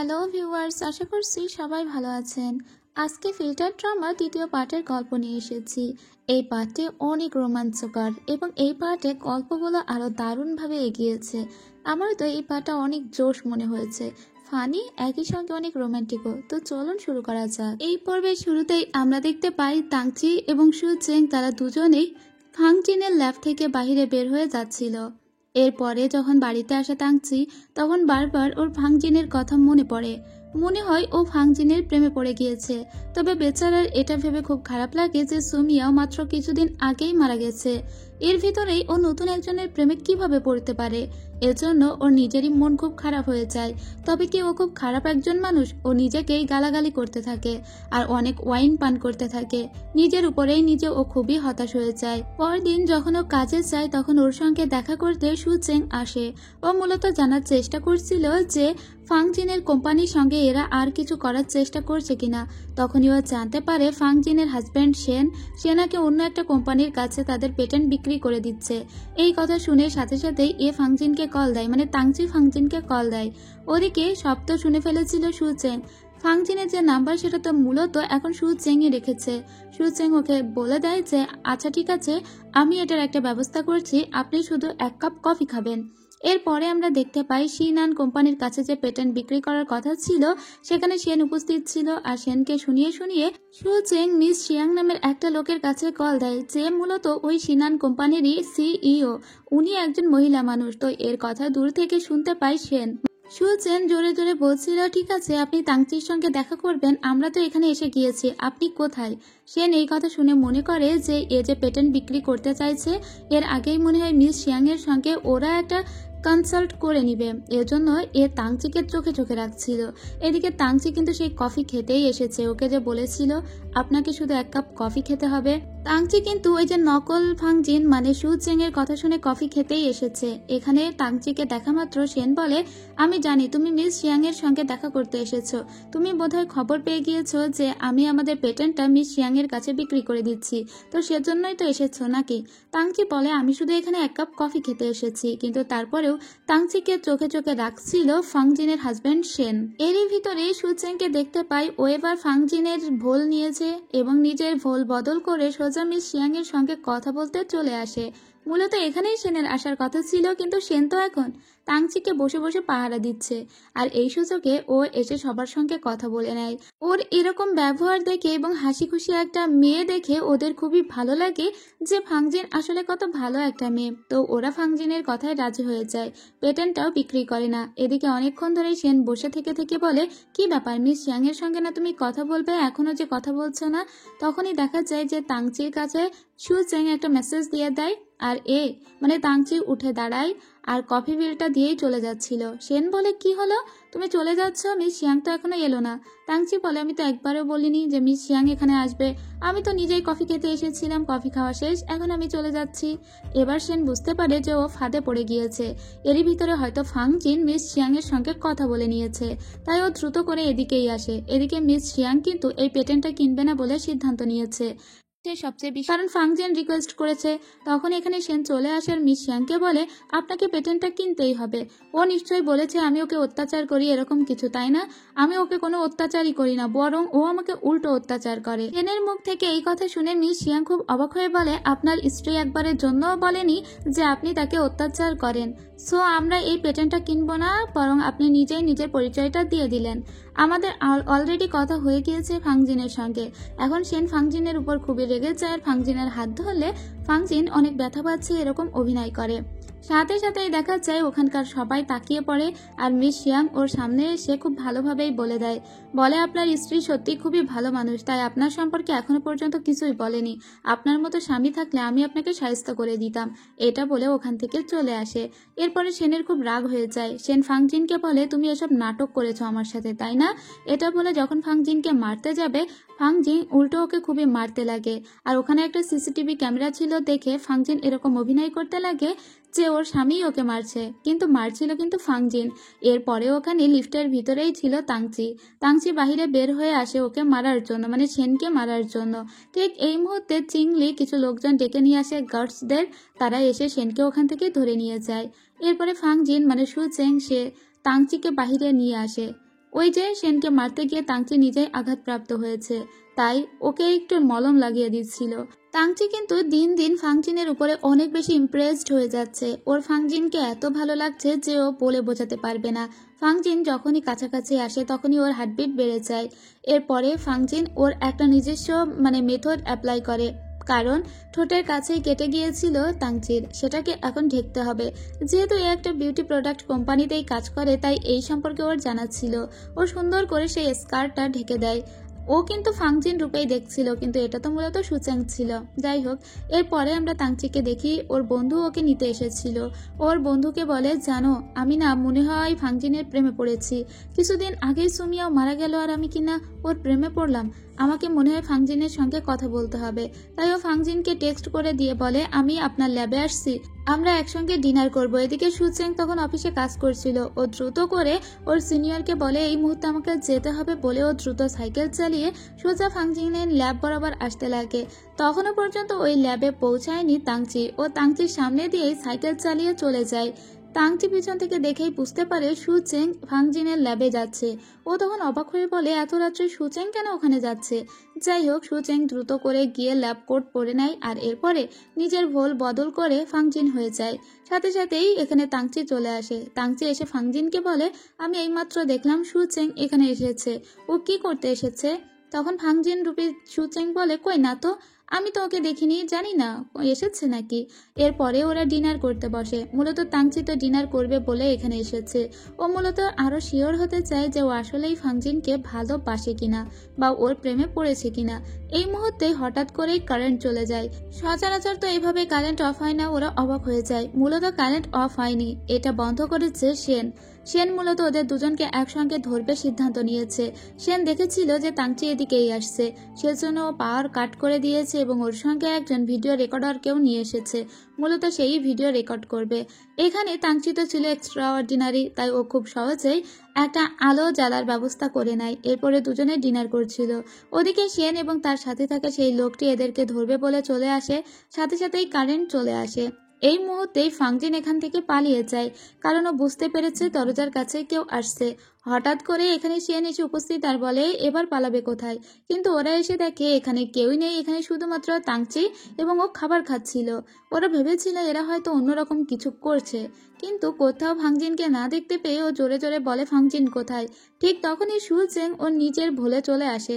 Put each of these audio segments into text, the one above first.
Hello viewers, আশা করছি সবাই ভালো আছেন। আজকে ফিল্টার ড্রামার দ্বিতীয় পার্টের গল্প নিয়ে এসেছি। এই পার্টে অনেক রোমাঞ্চকর এবং এই পার্টে গল্পগুলো আরও দারুণভাবে এগিয়েছে। আমার তো এই পার্টটা অনেক জোশ মনে হয়েছে, ফানি, একই সঙ্গে অনেক রোমান্টিকও। তো চলুন শুরু করা যাক। এই পর্বের শুরুতেই আমরা দেখতে পাই তাংচি এবং সুচেং তারা দুজনেই ফাংচিনের ল্যাব থেকে বাইরে বের হয়ে যাচ্ছিল। এরপরে যখন বাড়িতে আসে তাংচি, তখন বারবার ওর ফাংজিনের কথা মনে পড়ে। মনে হয় ও ফাংজিনের প্রেমে পড়ে গিয়েছে। তবে বেচারার এটা ভেবে খুব খারাপ লাগে যে সুমিয়াও মাত্র কিছুদিন আগেই মারা গেছে। এর ভিতরেই ও নতুন একজনের প্রেমে কিভাবে পড়তে পারে। এজন্য ওর নিজেরই মন খুব খারাপ হয়ে যায়। তবে কি ও খুব খারাপ একজন মানুষ? ও নিজেকেই গালাগালি করতে থাকে আর অনেক ওয়াইন পান করতে থাকে। নিজের উপরেই নিজে ও খুবই হতাশ হয়ে যায়। পরদিন যখন ও কাজে যায় তখন ওর সঙ্গে দেখা করতে সুচেং আসে। ও মূলত জানার চেষ্টা করছিল যে ফাংজিনের কোম্পানির সঙ্গে এরা আর কিছু করার চেষ্টা করছে কিনা। তখনই ও জানতে পারে ফাংজিনের হাজব্যান্ড সে নাকি অন্য একটা কোম্পানির কাছে তাদের পেটেন্ট বিক্রি করে দিচ্ছে। এই কথা শুনে সাথে সাথেই ফাংজিনকে কল দেয়, মানে তাংচি ফাংজিনকে কল দেয়। ওদিকে সব তো শুনে ফেলেছিল সুচেং। ফাংজিনের যে নাম্বার সেটা তো মূলত এখন সুচেংই রেখেছে। সুচেং ওকে বলে দেয় যে আচ্ছা ঠিক আছে, আমি এটার একটা ব্যবস্থা করছি, আপনি শুধু 1 কাপ কফি খাবেন। এরপরে আমরা দেখতে পাই শিনান কোম্পানির কাছে যে পেটেন্ট বিক্রি করার কথা ছিল সেখানে সেন উপস্থিত ছিল। আর সেনকে শুনিয়ে শুনিয়ে সুচেং মিস শিয়াং নামের একটা লোকের কাছে কল দেয়, যে মূলত ওই শিনান কোম্পানিরই সিইও। উনি একজন মহিলা মানুষ। তো এর কথা দূর থেকে শুনতে পাই সেন। সুচেন জোরে জোরে বলছিল, ঠিক আছে আপনি তাংচির সঙ্গে দেখা করবেন, আমরা তো এখানে এসে গিয়েছি, আপনি কোথায়? সেন এই কথা শুনে মনে করে যে এ যে পেটেন্ট বিক্রি করতে চাইছে, এর আগেই মনে হয় মিস শিয়াং এর সঙ্গে ওরা একটা কনসাল্ট করে নিবে, এজন্য তাংচিকে চোখে চোখে রাখছিল। এদিকে তাংচি কিন্তু সেই কফি খেতেই এসেছে। ওকে যে বলেছিল আপনাকে শুধু 1 কাপ কফি খেতে হবে, তাংচি কিন্তু ওই যে নকল ফাংজিন মানে সুচেং এর কথা শুনে কফি খেতেই এসেছে। এখানে তাংচিকে দেখা মাত্র সেন বলে, আমি জানি তুমি মিস শিয়াং এর সঙ্গে দেখা করতে এসেছো, তুমি বোধহয় খবর পেয়ে গিয়েছো যে আমি আমাদের পেটেন্টটা মিস শিয়াং এর কাছে বিক্রি করে দিচ্ছি, তো সেজন্যই তো এসেছো নাকি? তাংচি বলে, আমি শুধু এখানে 1 কাপ কফি খেতে এসেছি। কিন্তু তারপরেও তাংচিকে চোখে চোখে রাখছিল ফাংজিনের হাজব্যান্ড সেন। এরই ভিতরে সুচেংকে দেখতে পাই ও এবার ফাংজিনের ভোল নিয়েছে এবং নিজের ভোল বদল করে সোজা মিস শিয়াং এর সঙ্গে কথা বলতে চলে আসে। মূলত এখানেই সেনের আসার কথা ছিল, কিন্তু সেন তো এখন তাংচিকে বসে বসে পাহারা দিচ্ছে। আর এই সুযোগে ও এসে সবার সঙ্গে কথা বলে নেয়। ওর এরকম ব্যবহার দেখে এবং হাসি খুশি একটা মেয়ে দেখে ওদের খুবই ভালো লাগে যে ফাংজিন আসলে কত ভালো একটা মেয়ে। তো ওরা ফাংজিনের কথায় রাজি হয়ে যায়, পেটেন্টটাও বিক্রি করে না। এদিকে অনেকক্ষণ ধরে সেন বসে থেকে থেকে বলে, কি ব্যাপার মিস শিয়াং এর সঙ্গে না তুমি কথা বলবে, এখনো যে কথা বলছো না? তখনই দেখা যায় যে তাংচির কাছে সুচেং একটা মেসেজ দিয়ে দেয়। আর মানে তাংচি উঠে দাঁড়ায় আর কফি বিলটা দিয়েই চলে যাচ্ছিল। সেন বলে, কি হলো, তুমি চলে যাচ্ছ? মিস শিয়াং তো এখনো এলো না। তাংচি বলে, আমি তো একবারও বলিনি যে মিস শিয়াং এখানে আসবে, আমি তো নিজেই কফি খেতে এসেছিলাম, কফি খাওয়া শেষ, এখন আমি চলে যাচ্ছি। এবার সেন বুঝতে পারে যে ও ফাঁদে পড়ে গিয়েছে। এরই ভিতরে হয়তো ফাংজিন মিস শিয়াং এর সঙ্গে কথা বলে নিয়েছে, তাই ও দ্রুত করে এদিকেই আসে। এদিকে মিস শিয়াং কিন্তু এই পেটেন্টটা কিনবে না বলে সিদ্ধান্ত নিয়েছে সবচেয়ে বেশি, কারণ ফাংজিন রিকোয়েস্ট করেছে। তখন এখানে সেন চলে আসে আর মিস শিয়াংকে বলে, আপনাকে পেটেন্টটা কিনতেই হবে। ও নিশ্চয়ই বলেছে আমি ওকে অত্যাচার করি, এরকম কিছু, তাই না? আমি ওকে কোনো অত্যাচারই করি না, বরং ও আমাকে উল্টো অত্যাচার করে। সেনের মুখ থেকে এই কথা শুনে মিস শিয়াং খুব অবাক হয়ে বলে, আপনার স্ত্রী একবারের জন্যও বলেনি যে আপনি তাকে অত্যাচার করেন। সো আমরা এই পেটেন্টটা কিনবো না, বরং আপনি নিজেই নিজের পরিচয়টা দিয়ে দিলেন। আমাদের অলরেডি কথা হয়ে গিয়েছে ফাংজিনের সঙ্গে। এখন সেন ফাংজিনের উপর খুবই রেগে যায় আর ফাংজিনের হাত ধরলে ফাংজিন অনেক ব্যথা পাচ্ছে এরকম অভিনয় করে। সাথে সাথেই দেখা যায় ওখানকার সবাই তাকিয়ে পড়ে আর মিস শিয়াং ওর সামনে এসে খুব ভালোভাবেই বলে দেয়, বলে আপনার স্ত্রী সত্যি খুবই ভালো মানুষ, তাই আপনার সম্পর্কে এখনো পর্যন্ত কিছুই বলেনি। আপনার মতো স্বামী থাকলে আমি আপনাকে সাহায্য করে দিতাম। এটা বলে ওখান থেকে চলে আসে। এরপরে সেনের খুব রাগ হয়ে যায়। সেন ফাংজিনকে বলে, তুমি এসব নাটক করেছো আমার সাথে, তাই না? এটা বলে যখন ফাংজিনকে মারতে যাবে, ফাংজিন উল্টো ওকে খুবই মারতে লাগে। আর ওখানে একটা সিসিটিভি ক্যামেরা ছিল দেখে ফাংজিন এরকম অভিনয় করতে লাগে যে ওর স্বামী ওকে মারছে, কিন্তু মারছিল কিন্তু ফাংজিন। এরপরে ওখানে লিফটের ভিতরেই ছিল তাংচি। তাংচি বাহিরে বের হয়ে আসে ওকে মারার জন্য, মানে সেনকে মারার জন্য। ঠিক এই মুহূর্তে চিংলি কিছু লোকজন ডেকে নিয়ে আসে গার্ডসদের, তারা এসে সেনকে ওখান থেকে ধরে নিয়ে যায়। এরপরে ফাংজিন মানে সুচেং সে তাংচিকে বাহিরে নিয়ে আসে। ওই যে সেনকে মারতে গিয়ে তাংচি নিজেই আঘাতপ্রাপ্ত হয়েছে, তাই ওকে একটু মলম লাগিয়ে দিচ্ছিল। তাংচি কিন্তু দিন দিন ফাংজিনের উপরে অনেক বেশি ইমপ্রেসড হয়ে যাচ্ছে। ওর ফাংজিনকে এত ভালো লাগছে যে ও বলে বোঝাতে পারবে না। ফাংজিন যখনই কাছাকাছি আসে তখনই ওর হার্টবিট বেড়ে যায়। এরপরে ফাংজিন ওর একটা নিজস্ব মেথড অ্যাপ্লাই করে, কারণ ঠোঁটের কাছেই কেটে গিয়েছিল তাংচির, সেটাকে এখন ঢেকতে হবে। যেহেতু এ একটা বিউটি প্রোডাক্ট কোম্পানিতেই কাজ করে, তাই এই সম্পর্কে ওর জানা ছিল। ও সুন্দর করে সেই স্কার্টটা ঢেকে দেয়। ও কিন্তু ফাংজিন রূপেই দেখছিল, কিন্তু এটা তো মূলত সুচ্যাং ছিল। যাই হোক, এরপরে আমরা তাংচিকে দেখি ওর বন্ধু ওকে নিতে এসেছিল। ওর বন্ধুকে বলে, জানো আমি না মনে হয় ফাংজিনের প্রেমে পড়েছি। কিছুদিন আগেই সুমিয়াও মারা গেল আর আমি কিনা ওর প্রেমে পড়লাম। আমাকে মনে হয় ফাংজিনের সঙ্গে কথা বলতে হবে। তাই ও ফাংজিনকে টেক্সট করে দিয়ে বলে, আমি আপনার ল্যাবে আসছি, আমরা একসঙ্গে ডিনার করব। এদিকে সুচ্যাং তখন অফিসে কাজ করছিল। ও দ্রুত করে ওর সিনিয়রকে বলে এই মুহূর্তে আমাকে যেতে হবে বলে ও দ্রুত সাইকেল চালিয়ে সোজা ফাংজিনের ল্যাব বরাবর আসতে লাগে। তখনও পর্যন্ত ওই ল্যাবে পৌঁছায়নি তাংচি। ও তাংচির সামনে দিয়েই সাইকেল চালিয়ে চলে যায়। তাংচি পিছন থেকে দেখেই বুঝতে পারে সুচ্যাং ফাংজিনের ল্যাবে যাচ্ছে। ও তখন অবাক হয়ে বলে, এত রাত্রে সুচ্যাং কেন ওখানে যাচ্ছে? যাই হোক, সুচ্যাং দ্রুত করে গিয়ে ল্যাব কোট পরে নেয় আর এরপরে নিজের ভোল বদল করে ফাংজিন হয়ে যায়। সাথে সাথেই এখানে তাংচি চলে আসে। তাংচি এসে ফাংজিনকে বলে, আমি এইমাত্র দেখলাম সুচ্যাং এখানে এসেছে। ও কি করতে এসেছে? তখন ফাংজিন রূপী সুচ্যাং বলে, কই না তো, আমি তো ওকে দেখিনি, জানি না এসেছে নাকি। এরপরে ওরা ডিনার করতে বসে। মূলত তাংচি তো ডিনার করবে বলে এখানে এসেছে। ও মূলত আরো শিওর হতে চায় যে ও আসলেই ফাংজিনকে ভালোবাসে কিনা বা ওর প্রেমে পড়েছে কিনা। এই মুহূর্তে হঠাৎ করেই কারেন্ট চলে যায়। সচরাচর তো এইভাবে কারেন্ট অফ হয় না। ওরা অবাক হয়ে যায়। মূলত কারেন্ট অফ হয়নি, এটা বন্ধ করেছে সেন। সেন মূলত ওদের দুজনকে একসঙ্গে ধরবে সিদ্ধান্ত নিয়েছে। সেন দেখেছিল যে তাংচি এদিকেই আসছে, সেজন্য ও পাওয়ার কাট করে দিয়েছে এবং ওর সঙ্গে একজন ভিডিও রেকর্ডারকেও নিয়ে এসেছে। মূলত সেই ভিডিও রেকর্ড করবে। এখানে তাংচি তো ছিল এক্সট্রা অর্ডিনারি, তাই ও খুব সহজেই একটা আলো জ্বালার ব্যবস্থা করে নেয়। এরপরে দুজনে ডিনার করছিল। ওদিকে সেন এবং তার সাথে থাকা সেই লোকটি এদেরকে ধরবে বলে চলে আসে। সাথে সাথেই কারেন্ট চলে আসে। এই মুহূর্তেই ফাংজিন এখান থেকে পালিয়ে যায়, কারণ ও বুঝতে পেরেছে দরজার কাছে কেউ আসছে। হঠাৎ করে এখানে সেন এসে উপস্থিত আর বলে, এবার পালাবে কোথায়? কিন্তু ওরা এসে দেখে এখানে কেউই নেই, এখানে শুধুমাত্র তাংচি এবং ও খাবার খাচ্ছিল। ওরা ভেবেছিল এরা হয়তো অন্যরকম কিছু করছে, কিন্তু কোথাও ফাংজিনকে না দেখতে পেয়ে ও জোরে জোরে বলে, ফাংজিন কোথায়? ঠিক তখনই সুচ্যাং ওর নিজের ভুলে চলে আসে।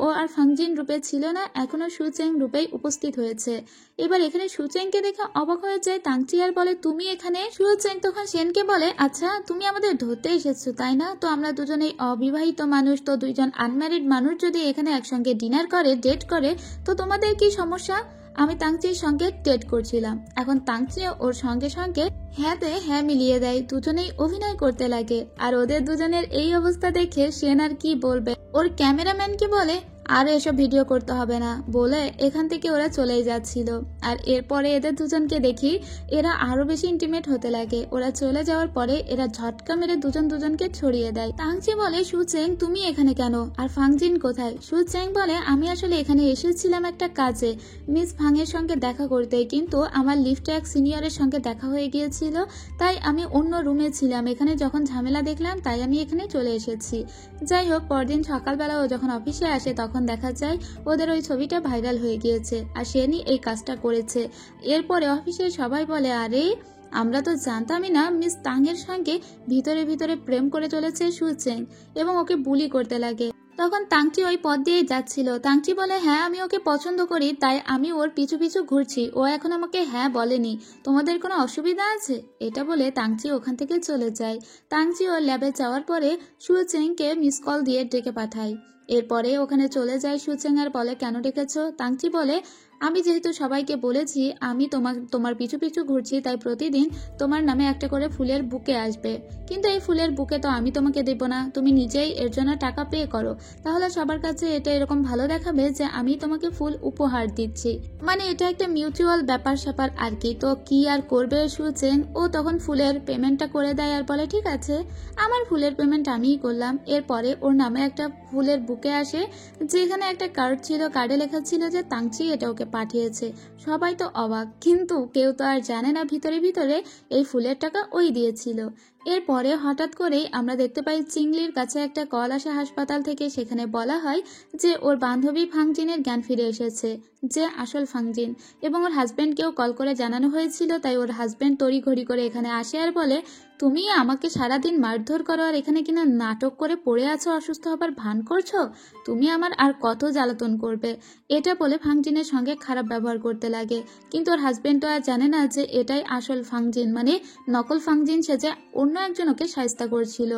ও আর ফাংজিন রূপে ছিল না, এখনো সুচ্যাং রূপেই উপস্থিত হয়েছে। এবার এখানে সুচ্যাংকে দেখে অবাক হয়ে যায় তাংচি আর বলে, তুমি এখানে? সুচ্যাং তখন সেনকে বলে, আচ্ছা তুমি আমাদের ধরতে এসেছো তাই না? তো আমরা দুজনেই অবিবাহিত মানুষ, তো দুইজন আনম্যারিড মানুষ যদি এখানে একসঙ্গে ডিনার করে, ডেট করে, তো তোমাদের কি সমস্যা? আমি তাংচির সঙ্গে ডেট করছিলাম। এখন তাংচিও ওর সঙ্গে সঙ্গে হ্যাঁতে হ্যাঁ মিলিয়ে দেয়। দুজনেই অভিনয় করতে লাগে। আর ওদের দুজনের এই অবস্থা দেখে সেন আর কি বলবে, ওর ক্যামেরাম্যানকে বলে, আর এসব ভিডিও করতে হবে না বলে এখান থেকে ওরা চলেই যাচ্ছিল। আর এরপরে এদের দুজনকে দেখি এরা আরো বেশি ইন্টিমেট হতে লাগে। ওরা চলে যাওয়ার পরে এরা ঝটকা মেরে দুজন দুজনকে ছড়িয়ে দেয়। তাংচি বলে, সুচ্যাং তুমি এখানে কেন? আর ফাংজিন কোথায়? সুচ্যাং বলে, আমি আসলে এখানে এসেছিলাম একটা কাজে, মিস ফাংয়ের সঙ্গে দেখা করতে, কিন্তু আমার লিফটে এক সিনিয়রের সঙ্গে দেখা হয়ে গিয়েছিল, তাই আমি অন্য রুমে ছিলাম। এখানে যখন ঝামেলা দেখলাম তাই আমি এখানে চলে এসেছি। যাই হোক, পরদিন সকালবেলা ও যখন অফিসে আসে তখন দেখা যায় ওদের ওই ছবিটা ভাইরাল হয়ে গিয়েছে আর সেনই এই কাজটা করেছে। এরপরে অফিসে সবাই বলে, আরে আমরা তো জানতামই না মিস তাং এর সঙ্গে ভিতরে ভিতরে প্রেম করে চলেছে সুচ্যাং, এবং ওকে বুলি করতে লাগে। তখন তাংচি ওই পথ দিয়েই যাচ্ছিল। তাংচি বলে, হ্যাঁ আমি ওকে পছন্দ করি, তাই আমি ওর পিছু পিছু ঘুরছি। ও এখন আমাকে হ্যাঁ বলেনি, তোমাদের কোনো অসুবিধা আছে? এটা বলে তাংচি ওখান থেকে চলে যায়। তাংচি ওর ল্যাবে যাওয়ার পরে সুচ্যাংকে মিস কল দিয়ে ডেকে পাঠায়। এরপরে ওখানে চলে যায় সুচ্যাং আর বলে, কেন ডেকেছো? তাংচি বলে, আমি যেহেতু সবাইকে বলেছি আমি তোমার পিছু পিছু ঘুরছি, তাই প্রতিদিন তোমার নামে একটা করে ফুলের বুকে আসবে, কিন্তু এই ফুলের বুকে তো আমি তোমাকে দেব না, তুমি নিজেই এর জন্য টাকা পে করো, তাহলে সবার কাছে এটা এরকম ভালো দেখাবে যে আমি তোমাকে ফুল উপহার দিচ্ছি। এটা একটা মিউচুয়াল ব্যাপার স্যাপার আর কি। তো কি আর করবে সুচ্যাং, ও তখন ফুলের পেমেন্টটা করে দেয় আর বলে, ঠিক আছে আমার ফুলের পেমেন্ট আমিই করলাম। এরপরে ওর নামে একটা ফুলের বুকে আসে, যেখানে একটা কার্ড ছিল, কার্ডে লেখা ছিল যে তাংচি এটা ওকে পাঠিয়েছে। সবাই তো অবাক, কিন্তু কেউ তো আর জানে না ভিতরে ভিতরে এই ফুলের টাকা ওই দিয়েছিল। এরপরে হঠাৎ করেই আমরা দেখতে পাই চিংলির কাছে একটা কল আসে হাসপাতাল থেকে। সেখানে বলা হয় যে ওর বান্ধবী ফাংজিনের জ্ঞান ফিরে এসেছে, যে আসল ফাংজিন, এবং ওর হাজব্যান্ডকেও কল করে জানানো হয়েছিল। তাই ওর হাজব্যান্ড তড়িঘড়ি করে এখানে আসে আর বলে, তুমি আমাকে সারাদিন মারধর করো আর এখানে কিনা নাটক করে পড়ে আছো, অসুস্থ হবার ভান করছো, তুমি আমার আর কত জ্বালাতন করবে। এটা বলে ফাংজিনের সঙ্গে খারাপ ব্যবহার করতে লাগে। কিন্তু ওর হাজব্যান্ড তো আর জানে না যে এটাই আসল ফাংজিন, মানে নকল ফাংজিন সেজে অন্য একজন ওকে শায়েস্তা করছিল।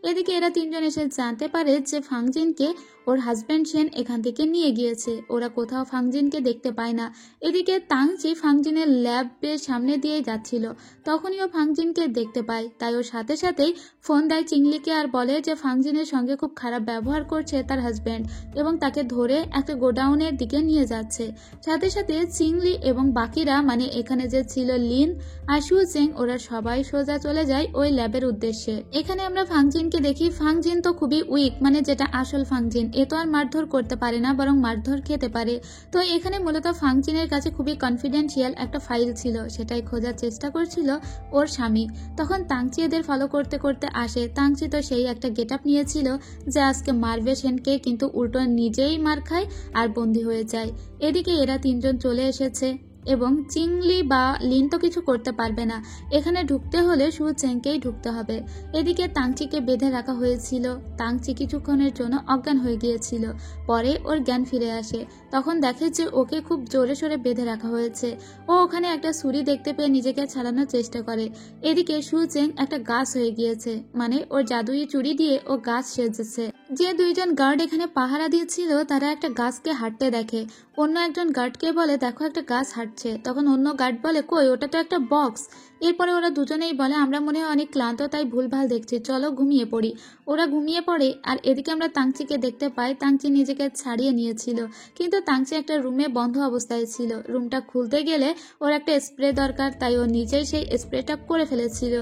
এদিকে এরা তিনজন এসে জানতে পারে যে ফাংজিনকে ওর হাজব্যান্ড সেন এখান থেকে নিয়ে গিয়েছে। ওরা কোথাও ফাংজিনকে দেখতে পায় না। এদিকে তাংচি ফাংজিনের ল্যাবের সামনে দিয়ে যাচ্ছিল, তখনই ও ফাংজিনকে দেখতে পায়। তাই ওর সাথে সাথেই ফোন দেয় চিংলিকে আর বলে যে ফাংজিনের সঙ্গে খুব খারাপ ব্যবহার করছে তার হাজব্যান্ড, এবং তাকে ধরে একটা গোডাউনের দিকে নিয়ে যাচ্ছে। সাথে সাথে চিংলি এবং বাকিরা, মানে এখানে যে ছিল লিন আর সুচেং, ওরা সবাই সোজা চলে যায় ওই ল্যাবের উদ্দেশ্যে। এখানে আমরা ফাংজিনকে দেখি। ফাংজিন তো খুবই উইক, মানে যেটা আসল ফাংজিন, এ তো আর মারধর করতে পারে না, বরং মারধর খেতে পারে। তো এখানে মূলত ফাংজিনের কাছে খুবই কনফিডেন্সিয়াল একটা ফাইল ছিল, সেটাই খোঁজার চেষ্টা করছিল ওর স্বামী। তখন তাংচি এদের ফলো করতে করতে আসে। তাংচি তো সেই একটা গেট আপ নিয়েছিল যে আজকে মারবে সেনকে, কিন্তু উল্টো নিজেই মার খায় আর বন্দী হয়ে যায়। এদিকে এরা তিনজন চলে এসেছে এবং চিংলি বা লিন তো কিছু করতে পারবে না। এখানে ঢুকতে হলে সুচেংকেই ঢুকতে হবে। এদিকে তাংচিকে বেঁধে রাখা হয়েছিল। তাংচি কিছুক্ষণের জন্য অজ্ঞান হয়ে গিয়েছিল, পরে ওর জ্ঞান ফিরে আসে। তখন দেখে যে ওকে খুব জোরে সোরে বেঁধে রাখা হয়েছে। ও ওখানে একটা ছুরি দেখতে পেয়ে নিজেকে ছাড়ানোর চেষ্টা করে। এদিকে সুচেং একটা গাছ হয়ে গিয়েছে, মানে ওর জাদুই চুরি দিয়ে ও গাছ সেজেছে। যে দুইজন গার্ড এখানে পাহারা দিয়েছিল তারা একটা গাছকে হাঁটতে দেখে। অন্য একজন গার্ডকে বলে, দেখো একটা গাছ হাঁটছে। তখন অন্য গার্ড বলে, কই, ওটা তো একটা বক্স। এরপরে ওরা দুজনেই বলে, আমরা মনে হয় অনেক ক্লান্ত, তাই ভুলভাল দেখছি, চলো ঘুমিয়ে পড়ি। ওরা ঘুমিয়ে পড়ে। আর এদিকে আমরা তাংচিকে দেখতে পাই। তাংচি নিজেকে ছাড়িয়ে নিয়েছিল, কিন্তু তাংচি একটা রুমে বন্ধ অবস্থায় ছিল। রুমটা খুলতে গেলে ওর একটা স্প্রে দরকার, তাই ও নিজেই সেই স্প্রেটা করে ফেলেছিল।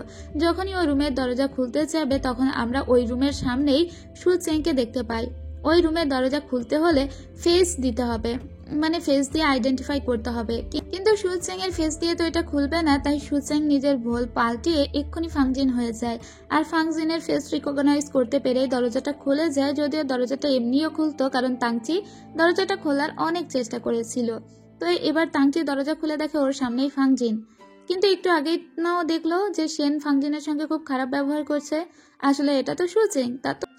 যখনই ও রুমের দরজা খুলতে যাবে তখন আমরা ওই রুমের সামনেই সুচেংকে দেখতে পাই। ওই রুমের দরজা খুলতে হলে ফেস দিতে হবে, মানে ফেস দিয়ে আইডেন্টিফাই করতে হবে। কিন্তু সুচেং এর ফেস দিয়ে তো এটা খুলবে না। তাই সুচেং নিজের ভুল পাল্টিয়ে এক্ষুনি ফাংজিন হয়ে যায়, আর ফাংজিনের ফেস রিকগনাইজ করতে পেরে দরজাটা খুলে যায়। যদিও দরজাটা এমনিও খুলতো, কারণ তাংচি দরজাটা খোলার অনেক চেষ্টা করেছিল। তো এবার তাংচি দরজা খুলে দেখে ওর সামনেই ফাংজিন। কিন্তু একটু আগেই নাও দেখলো যে সেন ফাংজিনের সঙ্গে খুব খারাপ ব্যবহার করছে। আসলে এটা তো সুচেং,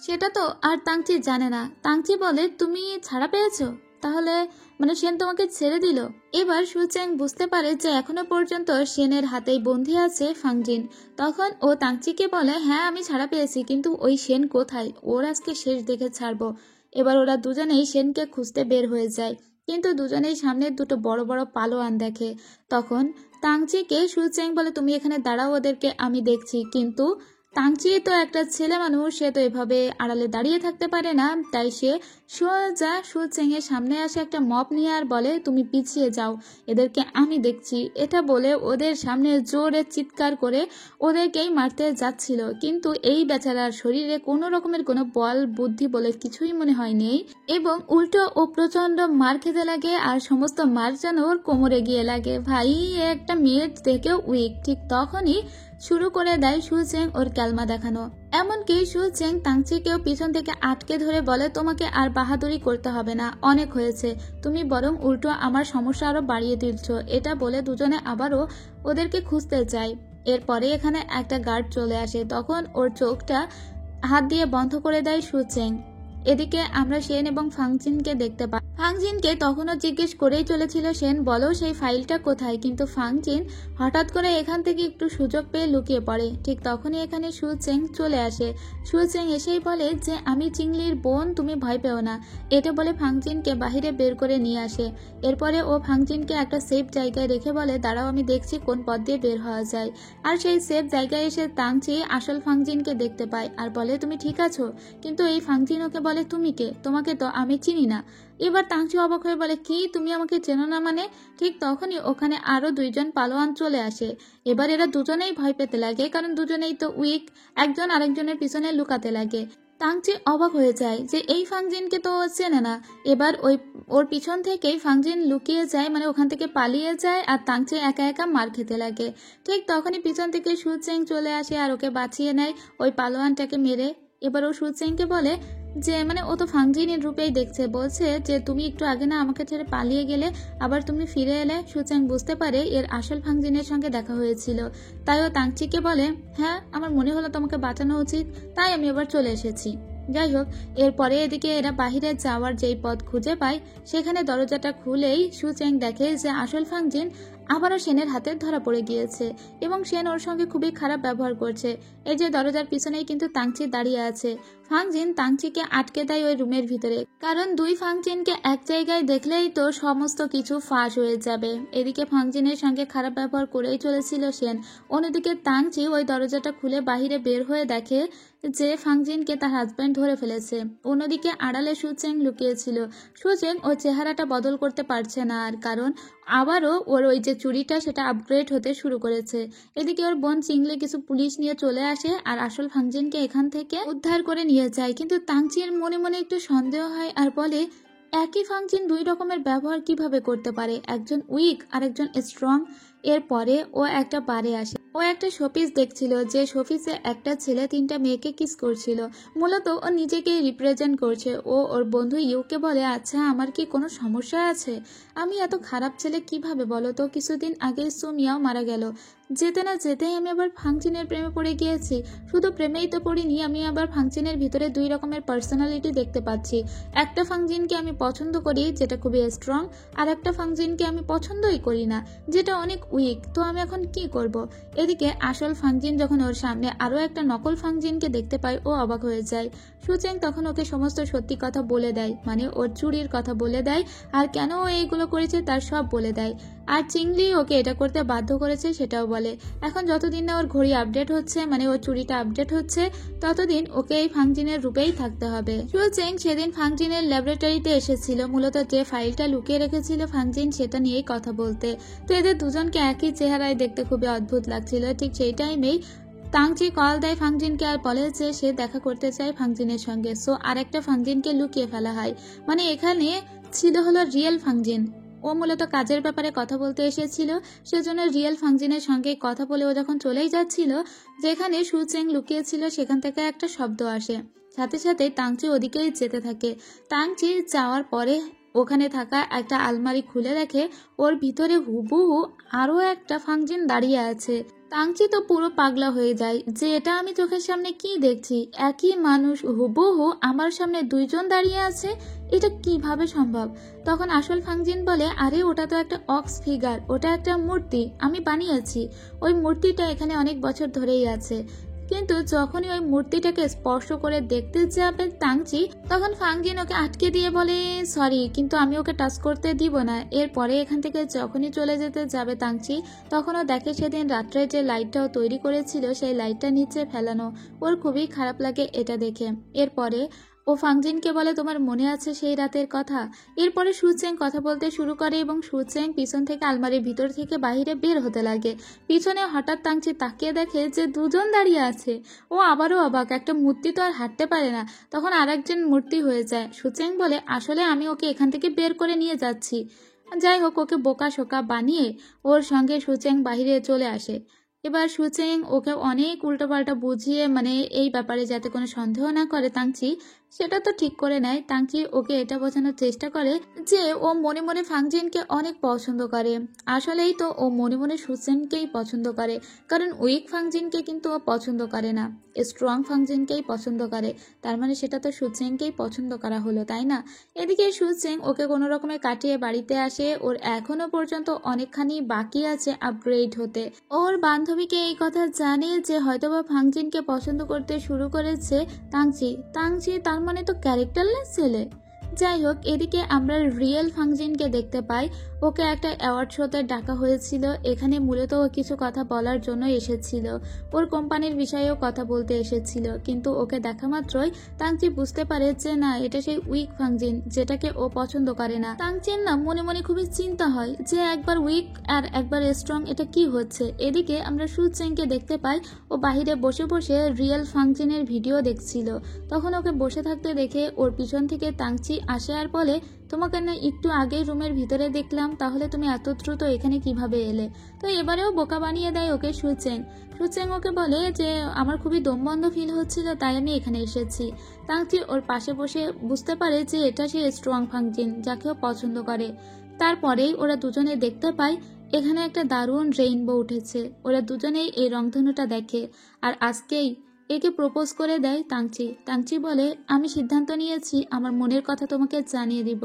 সেটা তো আর তাংচি জানে না। তাংচি বলে, তুমি ছাড়া পেয়েছো? তাহলে মানে সেন তোমাকে ছেড়ে দিল? এবার সুচেং বুঝতে পারে যে এখনো পর্যন্ত সেনের হাতেই বন্দী আছে ফাংজিন। তখন ও তাংচিকে বলে, হ্যাঁ আমি ছাড়া পেয়েছি, কিন্তু ওই সেন কোথায়? ওর আজকে শেষ দেখে ছাড়বো। এবার ওরা দুজনেই সেনকে খুঁজতে বের হয়ে যায়, কিন্তু দুজনেই সামনে দুটো বড় বড় পালোয়ান দেখে। তখন তাংচিকে সুচেং বলে, তুমি এখানে দাঁড়াও, ওদেরকে আমি দেখছি। কিন্তু তাংচি তো একটা ছেলে মানুষ, সে তো এভাবে আড়ালে দাঁড়িয়ে থাকতে পারে না। তাই সে সোজা সুচেং এর সামনে আসে একটা মপ নিয়ে আর বলে, তুমি পিছিয়ে যাও, এদেরকে আমি দেখছি। এটা বলে ওদের সামনে জোরে চিৎকার করে ওদেরকেই মারতে যাচ্ছিল। কিন্তু এই বেচারার শরীরে কোনো রকমের কোনো বল বুদ্ধি বলে কিছুই মনে হয় নেই, এবং উল্টো ও প্রচন্ড মার খেতে লাগে। আর সমস্ত মার যেন ওর কোমরে গিয়ে লাগে। ভাই, একটা মেয়ে দেখেও উইক। ঠিক তখনই শুরু করে দেয় সুচেং ওর ক্যালমা দেখানো। এমনকি সুচেং তাংচিকেও পিছন থেকে আটকে ধরে বলে, তোমাকে আর বাহাদুরি করতে হবে না, অনেক হয়েছে, তুমি বরং উল্টো আমার সমস্যা আরো বাড়িয়ে দিচ্ছ। এটা বলে দুজনে আবারও ওদেরকে খুঁজতে যায়। এরপরে এখানে একটা গার্ড চলে আসে। তখন ওর চোখটা হাত দিয়ে বন্ধ করে দেয় সুচেং। এদিকে আমরা সেন এবং ফাংজিনকে দেখতে পাই। ফাংজিনকে তখনও জিজ্ঞেস করেই চলেছিল সেন, বলো সেই ফাইলটা কোথায়? কিন্তু ফাংজিন হঠাৎ করে এখান থেকে একটু সুযোগ পেয়ে লুকিয়ে পড়ে। ঠিক তখনই এখানে সুচেং চলে আসে। সুচেং এসেই বলে যে, আমি চিংলির বোন, তুমি ভয় পেও না। এটা বলে ফাংজিনকে বাহিরে বের করে নিয়ে আসে। এরপরে ও ফাংজিনকে একটা সেফ জায়গায় রেখে বলে, দাঁড়াও আমি দেখছি কোন পথ দিয়ে বের হওয়া যায়। আর সেই সেফ জায়গায় এসে তাংচি আসল ফাংজিনকে দেখতে পায় আর বলে, তুমি ঠিক আছো? কিন্তু এই ফাংজিন ওকে বলে, তুমি কে? তোমাকে তো আমি চিনি না। এবার তাংচি অবাক হয়ে বলে, কি, তুমি আমাকে চেনো না মানে? ঠিক তখনই ওখানে আরো দুইজন পালোয়ান চলে আসে। এবার এরা দুজনেই ভয় পেতে লাগে, কারণ দুজনেই তো উইক। একজন আরেকজনের পিছনে লুকাতে লাগে। তাংচি অবাক হয়ে যায় যে এই ফাংজিনকে তো ও চেনে না। এবার ওর পিছন থেকেই ফাংজিন লুকিয়ে যায়, মানে ওখান থেকে পালিয়ে যায়, আর তাংচি একা একা মার খেতে লাগে। ঠিক তখনই পিছন থেকে সুচেং চলে আসে আর ওকে বাঁচিয়ে নেয় ওই পালোয়ানটাকে মেরে। এবার ও সুচেংকে বলে যে মানে ও তো ফাংজিনের রূপেই দেখছে, বলছে যে তুমি একটু আগে না আমাকে ছেড়ে পালিয়ে গেলে, আবার তুমি ফিরে এলে। সুচেং বুঝতে পারে এর আসল ফাংজিনের সঙ্গে দেখা হয়েছিল, তাই ও তাংচিকে বলে হ্যাঁ আমার মনে হলো তোমাকে বাঁচানো উচিত, তাই আমি এবার চলে এসেছি। যাই হোক, এরপরে এদিকে এরা বাহিরে যাওয়ার যেই পথ খুঁজে পায় সেখানে দরজাটা খুলেই সুচেং দেখে যে আসল ফাংজিন আবারও সেনের হাতে ধরা পড়ে গিয়েছে এবং সেন ওর সঙ্গে খুবই খারাপ ব্যবহার করছে। এই যে দরজার পিছনেই কিন্তু তাংচি দাঁড়িয়ে আছে। ফাংজিন তাংচিকে আটকে দেয় ওই রুমের ভিতরে, কারণ দুই ফাংজিনকে এক জায়গায় দেখলেই তো সমস্ত কিছু ফাঁস হয়ে যাবে। এদিকে ফাংজিনের সঙ্গে খারাপ ব্যবহার করেই চলেছিল সেন। অন্যদিকে তাংচি ওই দরজাটা খুলে বাহিরে বের হয়ে দেখে যে ফাংজিনকে তার হাজব্যান্ড ধরে ফেলেছে। অন্যদিকে আড়ালে সুচেং লুকিয়েছিল। সুচেং ওর চেহারাটা বদল করতে পারছে না আর, কারণ আবারও ওর ওই যে চুরিটা সেটা আপগ্রেড হতে শুরু করেছে। এদিকে ওর বোন চিংলে কিছু পুলিশ নিয়ে চলে আসে আর আসল ফাংজিনকে এখান থেকে উদ্ধার করে নিয়ে যায়। কিন্তু তাংচির মনে মনে একটু সন্দেহ হয় আর বলে একই ফাংজিন দুই রকমের ব্যবহার কিভাবে করতে পারে, একজন উইক আর একজন স্ট্রং। এরপরে ও একটা বারে আসে। ও একটা শোপিস দেখছিল, যে শোপিসে একটা ছেলে 3টা মেয়েকে কিস করছিল। মূলত ও নিজেকে রিপ্রেজেন্ট করছে। ও ওর বন্ধু ইউকে বলে আচ্ছা আমার কি কোনো সমস্যা আছে, আমি এত খারাপ ছেলে কিভাবে বলো তো, কিছুদিন আগে সুমিয়াও মারা গেল, যেতে না যেতেই আমি আবার ফাংজিনের প্রেমে পড়ে গিয়েছি। শুধু প্রেমেই তো পড়িনি, আমি আবার ফাংজিনের ভিতরে দুই রকমের পার্সোনালিটি দেখতে পাচ্ছি। একটা ফাংজিনকে আমি পছন্দ করি যেটা খুবই স্ট্রং, আর একটা ফাংজিনকে আমি পছন্দই করি না যেটা অনেক উইক। তো আমি এখন কি করব? এদিকে আসল ফাংজিন যখন ওর সামনে আরো একটা নকল ফাংজিনকে দেখতে পায় ও অবাক হয়ে যায়। সুচেং তখন ওকে সমস্ত সত্যি কথা বলে দেয়, মানে ওর চুরির কথা বলে দেয় আর কেন ও এইগুলো করেছে তার সব বলে দেয়। আর চিংলি ওকে এটা করতে বাধ্য করেছে সেটাও বলে। এখন যতদিন না ওর ঘড়ি আপডেট হচ্ছে, মানে ওর চুরিটা আপডেট হচ্ছে, ততদিন ওকে এই ফাংজিনের রূপেই থাকতে হবে। সুচেং সেদিন ফাংজিনের ল্যাবরেটরিতে এসেছিল মূলত যে ফাইলটা লুকিয়ে রেখেছিল ফাংজিন সেটা নিয়েই কথা বলতে। তো এদের দুজনকে একই চেহারায় দেখতে খুবই অদ্ভুত লাগছিল। ঠিক সেই টাইমেই তাংচি কল দেয় ফাংজিনকে আর বলে যে সে দেখা করতে চায় ফাংজিনের সঙ্গে। সো আরেকটা ফাংজিনকে লুকিয়ে ফেলা হয়, মানে এখানে ছিল হলো রিয়েল ফাংজিন। ও মূলত কাজের ব্যাপারে কথা বলতে এসেছিল, সেজন্য রিয়েল ফাংজিনের সঙ্গে কথা বলে ও যখন চলেই যাচ্ছিল যেখানে সুচেং লুকিয়েছিল সেখান থেকে একটা শব্দ আসে। সাথে সাথে তাংচি ওদিকেই যেতে থাকে। তাংচি যাওয়ার পরে ওখানে থাকা একটা আলমারি খুলে দেখে ওর ভিতরে হুবহু আরো একটা ফাংজিন দাঁড়িয়ে আছে। তাংচি তো পুরো পাগলা হয়ে যায় যে এটা আমি চোখের সামনে কি দেখছি, একই মানুষ হুবহু আমার সামনে দুইজন দাঁড়িয়ে আছে, এটা কিভাবে সম্ভব? তখন আসল ফাংজিন বলে আরে ওটা তো একটা অক্স ফিগার, ওটা একটা মূর্তি আমি বানিয়েছি। ওই মূর্তিটা এখানে অনেক বছর ধরেই আছে। কিন্তু যখনই ওই মূর্তিটাকে স্পর্শ করে দেখতে যাবে তাংচি, তখন ফাংজিন ওকে আটকে দিয়ে বলে সরি, কিন্তু আমি ওকে টাচ করতে দিব না। এরপরে এখান থেকে যখনই চলে যেতে যাবে তাংচি, তখনও দেখে সেদিন রাত্রে যে লাইটটাও তৈরি করেছিল সেই লাইটটা নিচে ফেলানো। ওর খুবই খারাপ লাগে এটা দেখে। এরপরে ও ফাংজিনকে বলে তোমার মনে আছে সেই রাতের কথা? এরপরে সুচেং কথা বলতে শুরু করে এবং সুচেং পিছন থেকে আলমারির ভিতর থেকে বাইরে বের হতে লাগে। পিছনে হঠাৎ তাংচি তাকিয়ে দেখে যে দুজন দাঁড়িয়ে আছে। ও আবারও অবাক, একটা মূর্তি তো আর হাঁটতে পারে না, তখন আরেকজন মূর্তি হয়ে যায়। সুচেং বলে আসলে আমি ওকে এখান থেকে বের করে নিয়ে যাচ্ছি। যাই হোক, ওকে বোকা শোকা বানিয়ে ওর সঙ্গে সুচেং বাহিরে চলে আসে। এবার সুচেং ওকে অনেক উল্টোপাল্টা বুঝিয়ে, মানে এই ব্যাপারে যাতে কোনো সন্দেহ না করে তাংচি, সেটা তো ঠিক করে নেয়। তাংচি ওকে এটা বোঝানোর চেষ্টা করে যে ও মনে মনে ফাংজিনকে অনেক পছন্দ করে। আসলেই তো ও মনে মনে সুচেংকেই পছন্দ করে, কারণ উইক ফাংজিনকে কিন্তু ও পছন্দ করে না, স্ট্রং ফাংজিনকেই পছন্দ করে। তার মানে সেটা তো সুচেংকেই পছন্দ করা হলো, তাই না? এদিকে সুচেং ওকে কোনো রকমে কাটিয়ে বাড়িতে আসে। ওর এখনো পর্যন্ত অনেকখানি বাকি আছে আপগ্রেড হতে। ওর বান্ধবীকে এই কথা জানে যে হয়তোবা ফাংজিনকে পছন্দ করতে শুরু করেছে তাংচি। তাংচি তার মানে তো ক্যারেক্টারলেস ছেলে। যাই হোক, এদিকে আমরা রিয়েল ফাংজিনকে দেখতে পাই। ওকে একটা অ্যাওয়ার্ড শোতে ডাকা হয়েছিল। এখানে মূলত ও কিছু কথা বলার জন্য এসেছিল, ওর কোম্পানির বিষয়েও কথা বলতে এসেছিল। কিন্তু ওকে দেখা মাত্রই তাংচি বুঝতে পারে যে না, এটা সেই উইক ফাংজিন যেটাকে ও পছন্দ করে না। তাংচির না মনে মনে খুবই চিন্তা হয় যে একবার উইক আর একবার স্ট্রং, এটা কি হচ্ছে। এদিকে আমরা সু চেংকে দেখতে পাই ও বাহিরে বসে বসে রিয়েল ফাংজিনের ভিডিও দেখছিল। তখন ওকে বসে থাকতে দেখে ওর পিছন থেকে তাংচি আসে আর বলে, তোমাকে না একটু আগেই রুমের ভিতরে দেখলাম, তাহলে তুমি এত দ্রুত এখানে কিভাবে এলে? তো এবারেও বোকা বানিয়ে দেয় ওকে সুচেং। সুচেং ওকে বলে যে আমার খুবই দমবন্ধ ফিল হচ্ছিল, তাই আমি এখানে এসেছি। তাংচি ওর পাশে বসে বুঝতে পারে যে এটা সে স্ট্রং ফাংজিন যাকে ও পছন্দ করে। তারপরেই ওরা দুজনে দেখতে পায় এখানে একটা দারুণ রেইনবো উঠেছে। ওরা দুজনেই এই রংধনুটা দেখে আর আজকেই একে প্রপোজ করে দেয় তাংচি। তাংচি বলে, আমি সিদ্ধান্ত নিয়েছি আমার মনের কথা তোমাকে জানিয়ে দিব।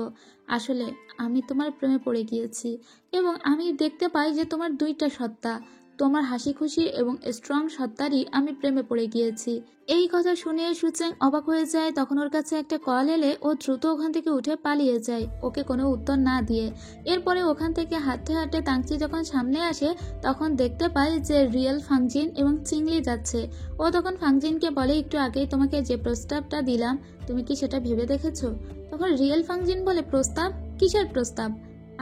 আসলে আমি তোমার প্রেমে পড়ে গিয়েছি এবং আমি দেখতে পাই যে তোমার দুইটা সত্তা, তোমার হাসি খুশি এবং স্ট্রং সত্তারই আমি প্রেমে পড়ে গিয়েছি। এই কথা শুনে সুচেং অবাক হয়ে যায়। তখন ওর কাছে একটা কল এলে ও দ্রুত ওখান থেকে উঠে পালিয়ে যায়, ওকে কোনো উত্তর না দিয়ে। এরপরে ওখান থেকে হাঁটতে হাঁটতে তাংচি যখন সামনে আসে তখন দেখতে পায় যে রিয়েল ফাংজিন এবং চিংলি যাচ্ছে। ও তখন ফাংজিনকে বলে, একটু আগেই তোমাকে যে প্রস্তাবটা দিলাম তুমি কি সেটা ভেবে দেখেছো? তখন রিয়েল ফাংজিন বলে, প্রস্তাব? কিসের প্রস্তাব?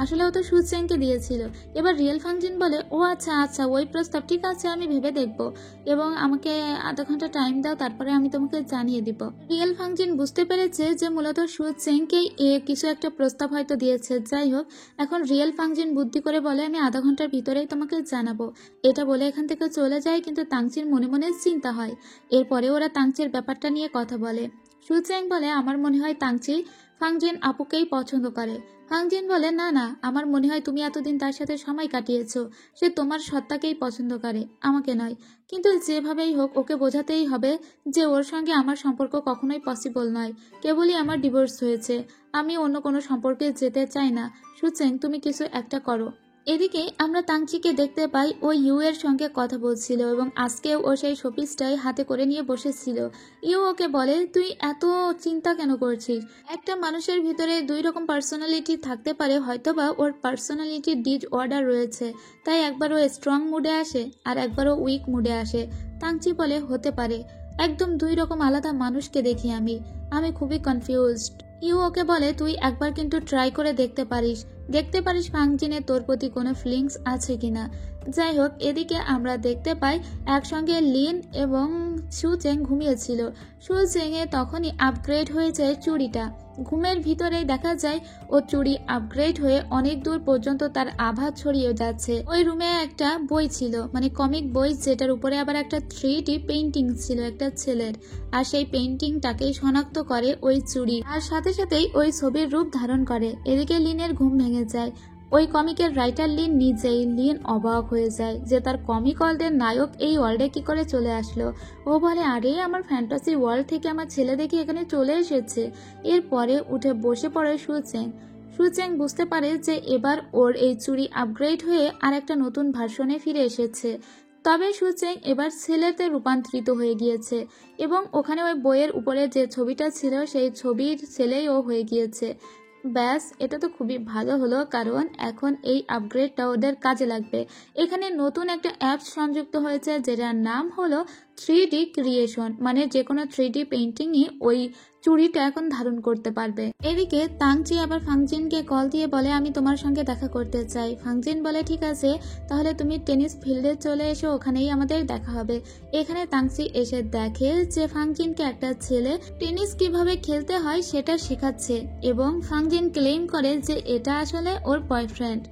আসলে ও তো সুচেংকে দিয়েছিল। এবার রিয়েল ফাংজিন বলে, ও আচ্ছা আচ্ছা, ওই প্রস্তাব, ঠিক আছে আমি ভেবে দেখব এবং আমাকে আধা ঘন্টা টাইম দাও, তারপরে আমি তোমাকে জানিয়ে দিব। রিয়েল ফাংজিন বুঝতে পেরেছে যে মূলত সুচেংকেই কিছু একটা প্রস্তাব হয়তো দিয়েছে। যাই হোক, এখন রিয়েল ফাংজিন বুদ্ধি করে বলে, আমি আধা ঘন্টার ভিতরেই তোমাকে জানাবো। এটা বলে এখান থেকে চলে যায়, কিন্তু তাংচির মনে মনে চিন্তা হয়। এরপরে ওরা তাংচির ব্যাপারটা নিয়ে কথা বলে। সুচেং বলে, আমার মনে হয় তাংচি ফাংজিন আপুকেই পছন্দ করে। ফাংজিন বলে, না না, আমার মনে হয় তুমি এতদিন তার সাথে সময় কাটিয়েছো, সে তোমার সত্তাকেই পছন্দ করে, আমাকে নয়। কিন্তু যেভাবেই হোক ওকে বোঝাতেই হবে যে ওর সঙ্গে আমার সম্পর্ক কখনোই পসিবল নয়। কেবলই আমার ডিভোর্স হয়েছে, আমি অন্য কোনো সম্পর্কে যেতে চাই না। সুচেং, তুমি কিছু একটা করো। এদিকে আমরা তাংচিকে দেখতে পাই ও ইউ এর সঙ্গে কথা বলছিল এবং আজকেও ও সেই শোপিসটাই হাতে করে নিয়ে বসেছিল। ইউ ওকে বলে, তুই এত চিন্তা কেন করছিস? একটা মানুষের ভিতরে দুই রকম পার্সোনালিটি থাকতে পারে, হয়তোবা ওর পার্সোনালিটি ডিজ অর্ডার রয়েছে, তাই একবার ও স্ট্রং মুডে আসে আর একবার ও উইক মুডে আসে। তাংচি বলে, হতে পারে, একদম দুই রকম আলাদা মানুষকে দেখি আমি খুবই কনফিউজড। ইউ ওকে বলে, তুই একবার কিন্তু ট্রাই করে দেখতে পারিস ফাংজিনের তোর প্রতি কোনো ফিলিংস আছে কিনা। যাই হোক, এদিকে আমরা দেখতে পাই একসঙ্গে লিন এবং সুচেং ঘুমিয়েছিল। সুচেংয়ে তখনই আপগ্রেড হয়ে যায় চুড়িটা। ঘুমের ভিতরেই দেখা যায় ও চুড়ি আপগ্রেড হয়ে অনেক দূর পর্যন্ত তার আভা ছড়িয়ে যাচ্ছে। ওই রুমে একটা বই ছিল, মানে কমিক বই, যেটার উপরে আবার একটা 3D পেইন্টিং ছিল একটা ছেলের, আর সেই পেইন্টিংটাকেই শনাক্ত করে ওই চুড়ি, আর সাথে সাথেই ওই ছবির রূপ ধারণ করে। এদিকে লিনের ঘুম ভেঙে যায়। ওই কমিকের রাইটার লিন নিজেই। লিন অবাক হয়ে যায় যে তার কমিক ওয়ার্ল্ডের নায়ক এই ওয়ার্ল্ডে কি করে চলে আসলো। ও বলে, আরে আমার ফ্যান্টাসি ওয়ার্ল্ড থেকে আমার ছেলে দেখি এখানে চলে এসেছে। এরপরে উঠে বসে পড়ে সুচেং। সুচেং বুঝতে পারে যে এবার ওর এই চুড়ি আপগ্রেড হয়ে আর একটা নতুন ভার্সনে ফিরে এসেছে। তবে সুচেং এবার ছেলেতে রূপান্তরিত হয়ে গিয়েছে এবং ওখানে ওই বইয়ের উপরে যে ছবিটা ছিল সেই ছবির ছেলেই ও হয়ে গিয়েছে। ব্যাস, এটা তো খুবই ভালো হলো, কারণ এখন এই আপগ্রেডটা ওদের কাজে লাগবে। এখানে নতুন একটা অ্যাপস সংযুক্ত হয়েছে যেটার নাম হলো 3D ক্রিয়েশন, মানে যে কোনো 3D পেইন্টিংই ওই চুড়িটা এখন ধারণ করতে পারবে। এদিকে তাংচি আবার ফাংজিনকে কল দিয়ে বলে, আমি তোমার সঙ্গে দেখা করতে চাই। ফাংজিন বলে, ঠিক আছে, তাহলে তুমি টেনিস ফিল্ডে চলে এসো, ওখানেই আমাদের দেখা হবে। এখানে তাংচি এসে দেখে যে ফাংজিনকে একটা ছেলে টেনিস কিভাবে খেলতে হয় সেটা শেখাচ্ছে এবং ফাংজিন ক্লেম করে যে এটা আসলে ওর বয়ফ্রেন্ড।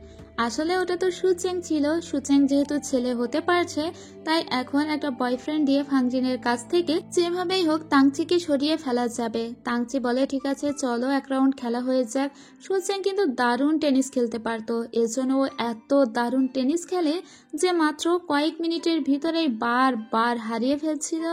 আসলে ওটা তো সুচেং ছিল। সুচেং যেহেতু ছেলে হতে পারছে, তাই এখন একটা বয়ফ্রেন্ড দিয়ে ফাংজিনের কাছ থেকে যেভাবেই হোক তাংচিকে সরিয়ে ফেলা যাবে। তাংচি বলে, ঠিক আছে, চলো এক রাউন্ড খেলা হয়ে যাক। সুচেং কিন্তু দারুণ টেনিস খেলতে পারতো, এজন্য ও এত দারুণ টেনিস খেলে যে মাত্র কয়েক মিনিটের ভিতরেই বার হারিয়ে ফেলছিল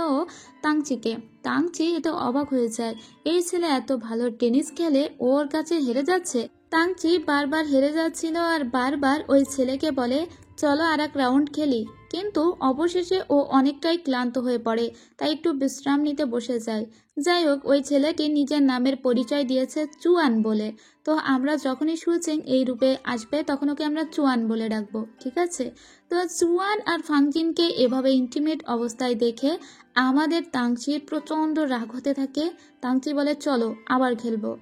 তাংচিকে। তাংচি এতে অবাক হয়ে যায়, এই ছেলে এত ভালো টেনিস খেলে ওর কাছে হেরে যাচ্ছে। তাংচি বারবার হেরে যাচ্ছিল আর বারবার ওই ছেলেকে বলে, চলো আর এক রাউন্ড খেলি। কিন্তু অবশেষে ও অনেকটাই ক্লান্ত হয়ে পড়ে, তাই একটু বিশ্রাম নিতে বসে যায়। যাই হোক, ওই ছেলেটি নিজের নামের পরিচয় দিয়েছে চুয়ান বলে। তো আমরা যখনই সুচিং এই রূপে আসবে তখন ওকে আমরা চুয়ান বলে ডাকবো, ঠিক আছে? তো চুয়ান আর ফাংজিনকে এভাবে ইন্টিমেট অবস্থায় দেখে আমাদের তাংচির প্রচণ্ড রাগ হতে থাকে। তাংচি বলে চলো আবার খেলবো।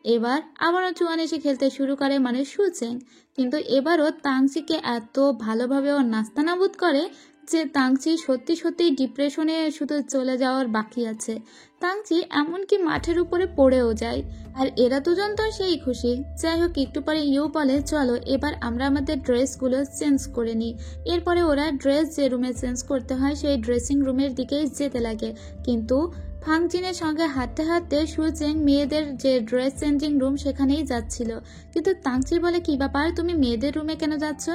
এবার আবারও চুয়ান এসে খেলতে শুরু করে, মানে সুচেং। কিন্তু এবারও তাংচিকে এত ভালোভাবে ও নাস্তানাবুদ করে যে তাংচি সত্যি সত্যি ডিপ্রেশনে শুধু চলে যাওয়ার বাকি আছে। তাংচি এমনকি মাঠের উপরে পড়েও যায়। আর এরা দুজন তো সেই খুশি। যাই হোক, একটু পরে ইউ বলে চলো এবার আমরা আমাদের ড্রেসগুলো চেঞ্জ করে নিই। এরপরে ওরা ড্রেস যে রুমে চেঞ্জ করতে হয় সেই ড্রেসিং রুমের দিকেই যেতে লাগে। কিন্তু ফাংজিনের সঙ্গে হাঁটতে হাঁটতে সুচেং মেয়েদের যে ড্রেস চেঞ্জিং রুম সেখানেই যাচ্ছিল। কিন্তু তাংচি বলে কি ব্যাপার, তুমি মেয়েদের রুমে কেন যাচ্ছ?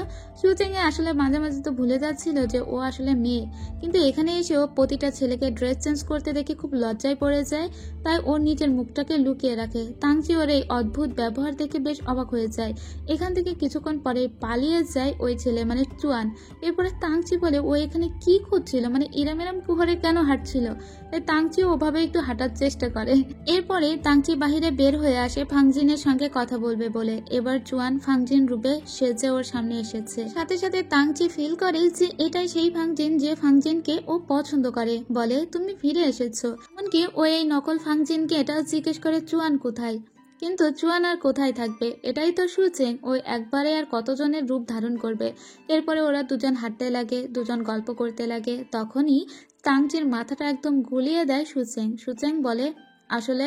সুচেং আসলে মাঝে মাঝে তো ভুলে যাচ্ছিল যে ও আসলে মেয়ে। কিন্তু এখানে এসে ও প্রতিটা ছেলেকে ড্রেস চেঞ্জ করতে দেখে খুব লজ্জায় পড়ে যায়, তাই ওর নিজের মুখটাকে লুকিয়ে রাখে। তাংচি ওর এই অদ্ভুত ব্যবহার দেখে বেশ অবাক হয়ে যায়। এখান থেকে কিছুক্ষণ পরে পালিয়ে যায় ওই ছেলে, মানে চুয়ান। এরপরে তাংচি বলে ও এখানে কি খুঁজছিল, মানে ইরাম ইরাম কুহরে কেন হাঁটছিল। তাংচি ওভাবে একটু হাঁটার চেষ্টা করে। এরপরে তাংচি বাহিরে বের হয়ে আসে ফাংজিনের সঙ্গে কথা বলবে বলে। এবার চুয়ান ফাংজিন রূপে সেজে ওর সামনে এসেছে। সাথে সাথে তাংচি ফিল করে যে এটাই সেই ফাংজিন যে ফাংজিনকে ও পছন্দ করে। বলে তুমি ফিরে এসেছো। এমনকি ও এই নকল ফাংজিনকে এটা জিজ্ঞেস করে চুয়ান কোথায়। কিন্তু চুয়ান আর কোথায় থাকবে, এটাই তো সুচেং। ওই একবারে আর কতজনের রূপ ধারণ করবে। এরপরে ওরা দুজন হাঁটতে লাগে, দুজন গল্প করতে লাগে। তখনই তাংচির মাথাটা একদম গুলিয়ে দেয় সুচেং। সুচেং বলে আসলে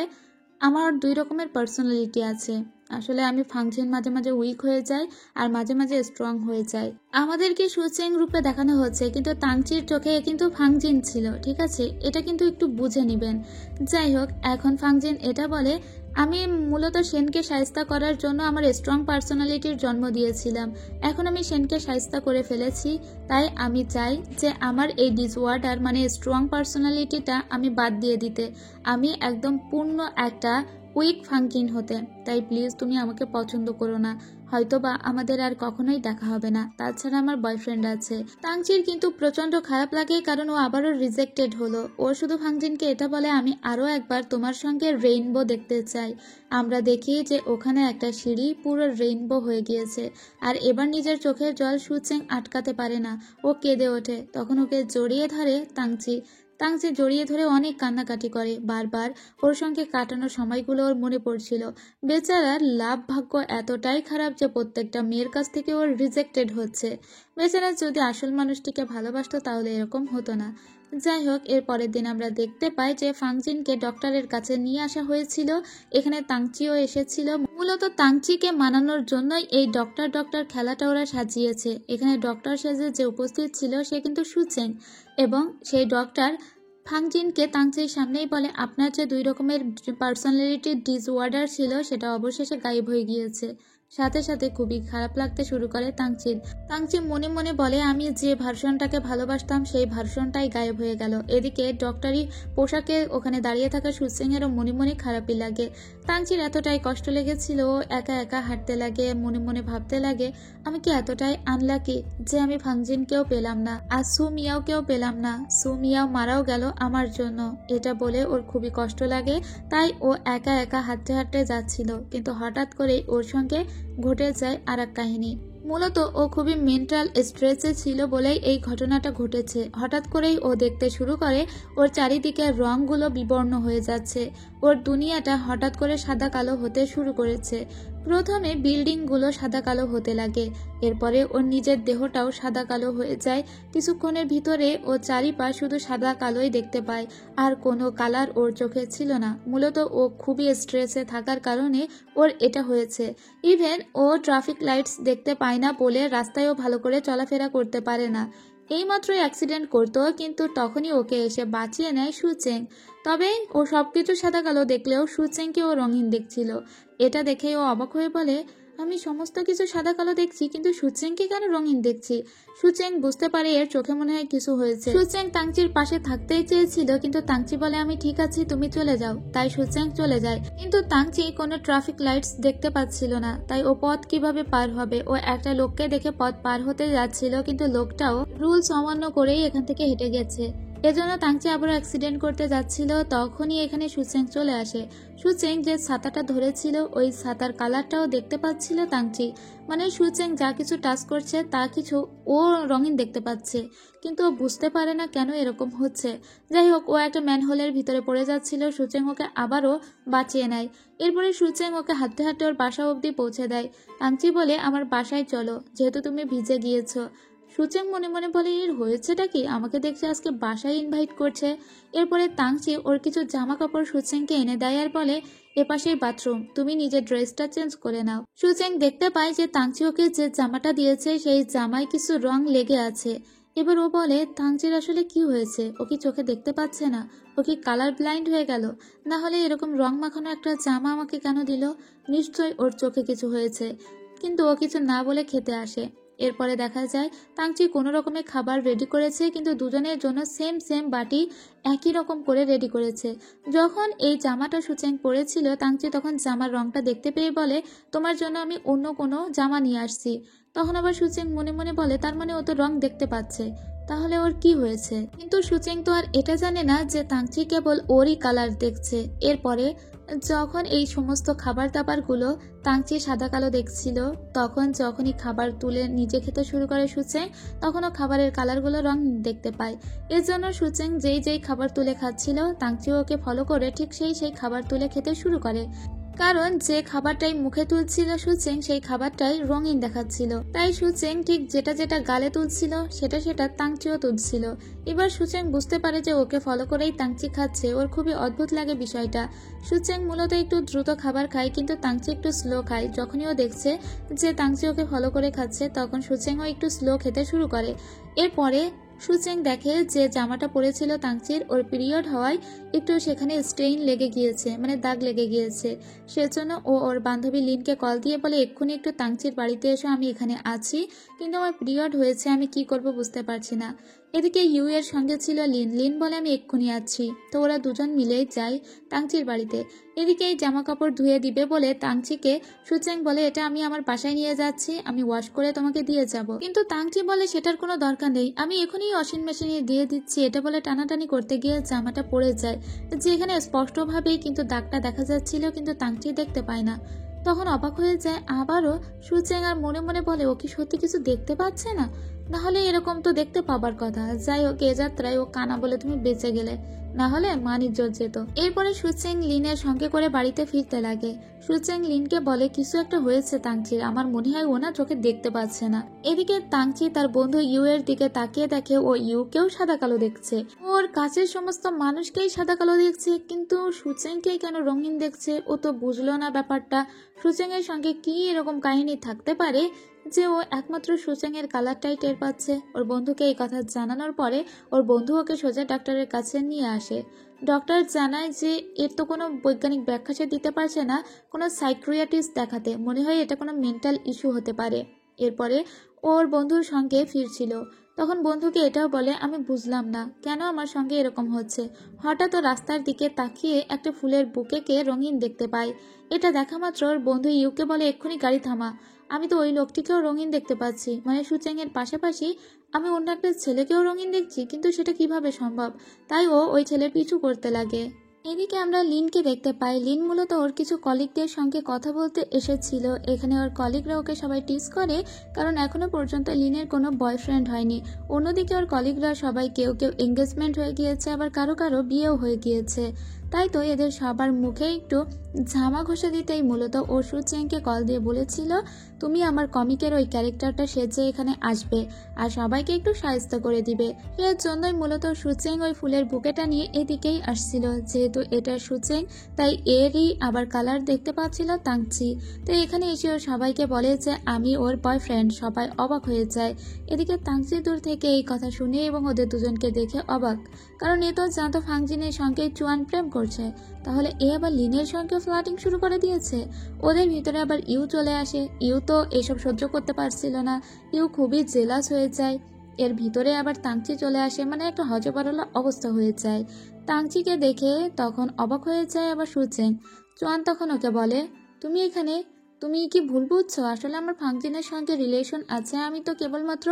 আমার দুই রকমের পার্সোনালিটি আছে। আসলে আমি ফাংশন মাঝে মাঝে উইক হয়ে যাই আর মাঝে মাঝে স্ট্রং হয়ে যায়। আমাদেরকে সুচেং রূপে দেখানো হচ্ছে, কিন্তু তাংচির চোখে কিন্তু ফাংজিন ছিল, ঠিক আছে? এটা কিন্তু একটু বুঝে নিবেন। যাই হোক, এখন ফাংজিন এটা বলে আমি মূলত সেনকে শায়েস্তা করার জন্য আমার স্ট্রং পার্সোনালিটির জন্ম দিয়েছিলাম। এখন আমি সেনকে শায়েস্তা করে ফেলেছি, তাই আমি চাই যে আমার এই ডিসঅর্ডার মানে স্ট্রং পার্সোনালিটিটা আমি বাদ দিয়ে দিতে। আমি একদম পূর্ণ একটা উইক ফাংজিন হতে। তাই প্লিজ তুমি আমাকে পছন্দ করো না, হয়তোবা আমাদের আর কখনোই দেখা হবে না। তাছাড়া আমার বয়ফ্রেন্ড আছে। তাংচির কিন্তু প্রচন্ড খারাপ লাগে, কারণ ও আবারও রিজেক্টেড হলো। ও শুধু ফাংজিনকে এটা বলে আমি আরো একবার তোমার সঙ্গে রেইনবো দেখতে চাই। আমরা দেখি যে ওখানে একটা সিঁড়ি পুরো রেইনবো হয়ে গিয়েছে। আর এবার নিজের চোখের জল সুচেং আটকাতে পারে না, ও কেঁদে ওঠে। তখন ওকে জড়িয়ে ধরে তাংচি। তাংচি জড়িয়ে ধরে অনেক কান্নাকাটি করে। বারবার ওর সঙ্গে কাটানো সময়গুলো ওর মনে পড়ছিল। বেচারার লাভ ভাগ্য এতটাই খারাপ যে প্রত্যেকটা মেয়ের কাছ থেকে ওর রিজেক্টেড হচ্ছে। বেচারা যদি আসল মানুষটিকে ভালোবাসতো তাহলে এরকম হতো না। যাই হোক, এর পরের দিন আমরা দেখতে পাই যে ফাংজিনকে ডক্টরের কাছে নিয়ে আসা হয়েছিল। এখানে তাংচিও এসেছিল। মূলত তাংচিকে মানানোর জন্যই এই ডক্টর ডক্টর খেলাটা ওরা সাজিয়েছে। এখানে ডক্টর সেজে যে উপস্থিত ছিল সে কিন্তু সুচেং, এবং সেই ডক্টর ফাংজিনকে তাংচির সামনেই বলে আপনার যে দুই রকমের পার্সোনালিটির ডিসঅর্ডার ছিল সেটা অবশেষে গায়েব হয়ে গিয়েছে। সাথে সাথে খুবই খারাপ লাগতে শুরু করে তাংচির। তাংচি মনে মনে বলে আমি যে ভার্সনটাকে ভালোবাসতাম সেই ভার্সনটাই গায়েব হয়ে গেল। এদিকে ডক্টরি পোশাকে ওখানে দাঁড়িয়ে থাকা সুচেং এরও মনে মনে খারাপই লাগে। তাংচির এতটাই কষ্ট লেগেছিল, একা একা হাঁটতে লাগে, মনে মনে ভাবতে লাগে আমি কি এতটাই আনলাকি যে আমি ফাংজিনকেও পেলাম না, আর সু মিয়াওকেও পেলাম না। সু মিয়াও মারাও গেল আমার জন্য। এটা বলে ওর খুবই কষ্ট লাগে, তাই ও একা একা হাঁটতে হাঁটতে যাচ্ছিল। কিন্তু হঠাৎ করেই ওর সঙ্গে ঘটে যায় আর এক কাহিনী। মূলত ও খুবই মেন্টাল স্ট্রেসে ছিল বলেই এই ঘটনাটা ঘটেছে। হঠাৎ করেই ও দেখতে শুরু করে ওর চারিদিকের রঙগুলো বিবর্ণ হয়ে যাচ্ছে। ওর দুনিয়াটা হঠাৎ করে সাদা কালো হতে শুরু করেছে। প্রথমে বিল্ডিংগুলো সাদা কালো হতে লাগে, এরপরে ওর নিজের দেহটাও সাদা কালো হয়ে যায়। কিছুক্ষণের ভিতরে ও চারিপাশ শুধু সাদা কালোই দেখতে পায়, আর কোনো কালার ওর চোখে ছিল না। মূলত ও খুবই স্ট্রেসে থাকার কারণে ওর এটা হয়েছে। ইভেন ও ট্রাফিক লাইটস দেখতে পায় না বলে রাস্তায়ও ভালো করে চলাফেরা করতে পারে না। এইমাত্রই অ্যাক্সিডেন্ট করতো, কিন্তু তখনই ওকে এসে বাঁচিয়ে নেয় সুচেং। তবে ও সবকিছু সাদা কালো দেখলেও সুচেংকে ও রঙিন দেখছিল। এটা দেখে ও অবাক হয়ে বলে আমি সমস্ত কিছু সাদা কালো দেখছি, কিন্তু সুচেংকে কেন রঙিন দেখছি? সুচেং বুঝতে পারে এর চোখে মনে হয় কিছু হয়েছে। সুচেং তাংচির পাশে থাকতেই চেয়েছিল, কিন্তু তাংচি বলে আমি ঠিক আছি, তুমি চলে যাও। তাই সুচেং চলে যায়, কিন্তু তাংচি কোনো ট্রাফিক লাইটস দেখতে পাচ্ছিল না। তাই ও পথ কিভাবে পার হবে? ও একটা লোককে দেখে পথ পার হতে যাচ্ছিল, কিন্তু লোকটাও রুলস অমান্য করেই এখান থেকে হেঁটে গেছে। এজন্য তাংচি আবার অ্যাক্সিডেন্ট করতে যাচ্ছিল। তখনই এখানে সুচেং চলে আসে। সুচেং যে ছাতাটা ধরেছিল ওই ছাতার কালারটাও দেখতে পাচ্ছিল তাংচি। মানে সুচেং যা কিছু টাচ করছে তা কিছু ও রঙিন দেখতে পাচ্ছে, কিন্তু ও বুঝতে পারে না কেন এরকম হচ্ছে। যাই হোক, ও একটা ম্যানহোলের ভিতরে পড়ে যাচ্ছিল। সুচেং ওকে আবারও বাঁচিয়ে নেয়। এরপরে সুচেং ওকে হাঁটতে হাঁটতে ওর বাসা অবধি পৌঁছে দেয়। তাংচি বলে আমার বাসায় চলো, যেহেতু তুমি ভিজে গিয়েছো। সুচেং মনে মনে বলে এর হয়েছেটা কি, আমাকে দেখছে আজকে বাসায় ইনভাইট করছে। এরপরে তাংচি ওর কিছু জামা কাপড় সুচেংকে এনে দেয় আর বলে এপাশেই বাথরুম, তুমি নিজের ড্রেসটা চেঞ্জ করে নাও। সুচেং দেখতে পায় যে তাংচি ওকে যে জামাটা দিয়েছে সেই জামায় কিছু রং লেগে আছে। এবার ও বলে তাংচির আসলে কি হয়েছে? ও কি চোখে দেখতে পাচ্ছে না? ও কি কালার ব্লাইন্ড হয়ে গেল? না হলে এরকম রং মাখানো একটা জামা আমাকে কেন দিল? নিশ্চয়ই ওর চোখে কিছু হয়েছে। কিন্তু ও কিছু না বলে খেতে আসে। এরপরে দেখা যায় তাংচি কোনো রকমের খাবার রেডি করেছে, কিন্তু দুজনের জন্য সেম সেম বাটি একই রকম করে রেডি করেছে। যখন এই জামাটা সুচেং পরেছিল, তাংচি তখন জামার রংটা দেখতে পেয়ে বলে তোমার জন্য আমি অন্য কোনো জামা নিয়ে আসছি। তখন আবার সুচেং মনে মনে বলে তার মানে ও তো রং দেখতে পাচ্ছে, তাহলে ওর কি হয়েছে? কিন্তু সুচেং তো আর এটা জানে না যে তাংচি কেবল ওরই কালার দেখছে। এরপরে যখন এই সমস্ত খাবার দাবারগুলো তাংচি সাদা কালো দেখছিল, তখন যখনই খাবার তুলে নিজে খেতে শুরু করে সুচেং, তখনও খাবারের কালারগুলো রং দেখতে পায়। এর জন্য সুচেং যেই যেই খাবার তুলে খাচ্ছিল, তাংচি ওকে ফলো করে ঠিক সেই খাবার তুলে খেতে শুরু করে। কারণ যে খাবারটাই মুখে তুলছিল সুচেং, সেই খাবারটাই রঙিন দেখাচ্ছিল। তাই সুচেং ঠিক যেটা যেটা গালে তুলছিল সেটা সেটা তাংচিও তুলছিল। এবার সুচেং বুঝতে পারে যে ওকে ফলো করেই তাংচি খাচ্ছে। ওর খুবই অদ্ভুত লাগে বিষয়টা। সুচেং মূলত একটু দ্রুত খাবার খায়, কিন্তু তাংচি একটু স্লো খায়। যখনই ও দেখছে যে তাংচি ওকে ফলো করে খাচ্ছে, তখন সুচেংও একটু স্লো খেতে শুরু করে। এরপরে সুচেং দেখে যে জামাটা পরেছিল তাংচির, ওর পিরিয়ড হওয়ায় একটু সেখানে স্টেইন লেগে গিয়েছে, মানে দাগ লেগে গিয়েছে। সেজন্য ও ওর বান্ধবী লিনকে কল দিয়ে বলে এক্ষুনি একটু তাংচির বাড়িতে এসো, আমি এখানে আছি, কিন্তু আমার পিরিয়ড হয়েছে, আমি কি করব বুঝতে পারছি না। এদিকে ইউ এর সঙ্গে ছিল লিন। লিন বলে আমি এক্ষুনি আছি। তো ওরা দুজন মিলেই যায় তাংচির বাড়িতে। এদিকে এই জামা কাপড় ধুয়ে দিবে বলে তাংচিকে সুচেং বলে এটা আমি আমার বাসায় নিয়ে যাচ্ছি, আমি ওয়াশ করে তোমাকে দিয়ে যাব। কিন্তু তাংচি বলে সেটার কোনো দরকার নেই, আমি এখনই ওয়াশিং মেশিনে দিয়ে দিচ্ছি। এটা বলে টানাটানি করতে গিয়ে জামাটা পড়ে যায়, যে এখানে স্পষ্টভাবেই কিন্তু দাগটা দেখা যাচ্ছিল, কিন্তু তাংচি দেখতে পায় না। তখন অবাক হয়ে যায় আবারও সুচেং, আর মনে মনে বলে ও কি সত্যি কিছু দেখতে পাচ্ছে না? না হলে এরকম তো দেখতে পাবার কথা। যাই হোক, এ যাত্রায় ও কানা বলে তুমি বেঁচে গেলে, না হলে মান ইজ্জত যেত। এরপরে সুচেং লিনের সঙ্গে করে বাড়িতে ফিরতে লাগে। সুচেং লিনকে বলে কিছু একটা হয়েছে তাংচির, আমার মনে হয় ও না চোখে দেখতে পাচ্ছে না। এদিকে তাংচি তার বন্ধু ইউ এর দিকে তাকিয়ে দেখে ও ইউকেও সাদা কালো দেখছে। ওর কাছের সমস্ত মানুষকেই সাদা কালো দেখছে, কিন্তু সুচেংকেই কেন রঙিন দেখছে? ও তো বুঝলো না ব্যাপারটা। সুচেং এর সঙ্গে কি এরকম কাহিনী থাকতে পারে যে ও একমাত্র সুচেং এর কালারটাই টের পাচ্ছে? ওর বন্ধুকে এই কথা জানানোর পরে ওর বন্ধু ওকে সোজা ডাক্তারের কাছে নিয়ে আসে। ডক্টর জানায় যে এর তো কোনো বৈজ্ঞানিক ব্যাখ্যা সে দিতে পারছে না, কোনো সাইক্রিয়াটিস্ট দেখাতে, মনে হয় এটা কোনো মেন্টাল ইস্যু হতে পারে। এরপরে ওর বন্ধুর সঙ্গে ফিরছিল, তখন বন্ধুকে এটাও বলে আমি বুঝলাম না কেন আমার সঙ্গে এরকম হচ্ছে। হঠাৎ ও রাস্তার দিকে তাকিয়ে একটা ফুলের বুকেকে রঙিন দেখতে পায়। এটা দেখা মাত্র ওর বন্ধু ইউকে বলে এক্ষুনি গাড়ি থামা, আমি তো ওই লোকটিকেও রঙিন দেখতে পাচ্ছি, মানে সুচেং এর পাশাপাশি আমি অন্য একটা ছেলেকেও রঙিন দেখছি, কিন্তু সেটা কিভাবে সম্ভব? তাই ও ওই ছেলের পিছু করতে লাগে। এদিকে আমরা লিনকে দেখতে পাই। লিন মূলত ওর কিছু কলিগদের সঙ্গে কথা বলতে এসেছিল। এখানে ওর কলিগরা ওকে সবাই টিস করে, কারণ এখনো পর্যন্ত লিনের কোনো বয়ফ্রেন্ড হয়নি। অন্যদিকে ওর কলিগরা সবাই কেউ কেউ এঙ্গেজমেন্ট হয়ে গিয়েছে, আবার কারো কারো বিয়েও হয়ে গিয়েছে। তাই তো এদের সবার মুখে একটু ঝামা ঘষে দিতেই মূলত ও সুচেংকে কল দিয়ে বলেছিল তুমি আমার কমিকের ওই ক্যারেক্টারটা সেজে এখানে আসবে আর সবাইকে একটু সাহায্য করে দিবে। এর জন্যই মূলত সুচেং ওই ফুলের বুকেটা নিয়ে এদিকেই আসছিল। যেহেতু এটা সুচেং, তাই এরই আবার কালার দেখতে পাচ্ছিল তাংচি। তো এখানে এসে ও সবাইকে বলে যে আমি ওর বয়ফ্রেন্ড। সবাই অবাক হয়ে যায়। এদিকে তাংচি দূর থেকে এই কথা শুনে এবং ওদের দুজনকে দেখে অবাক, কারণ এ তো জানতো ফাংজিনের সঙ্গে চুয়ান প্রেম করছে, তাহলে এ আবার লিনের সঙ্গে ফ্লার্টিং শুরু করে দিয়েছে। ওদের ভিতরে আবার ইউ চলে আসে। ইউ তো এসব সহ্য করতে পারছিল না, ইউ খুবই জেলাস হয়ে যায়। এর ভিতরে আবার তাংচি চলে আসে, মানে একটা হজবরলা অবস্থা হয়ে যায়। তাংচিকে দেখে তখন অবাক হয়ে যায় আবার সুচেং। চুয়ান তখন ওকে বলে, তুমি এখানে, তুমি কি ভুল বুঝছো? আসলে আমার ফাংজিনের সঙ্গে রিলেশন আছে, আমি তো কেবলমাত্র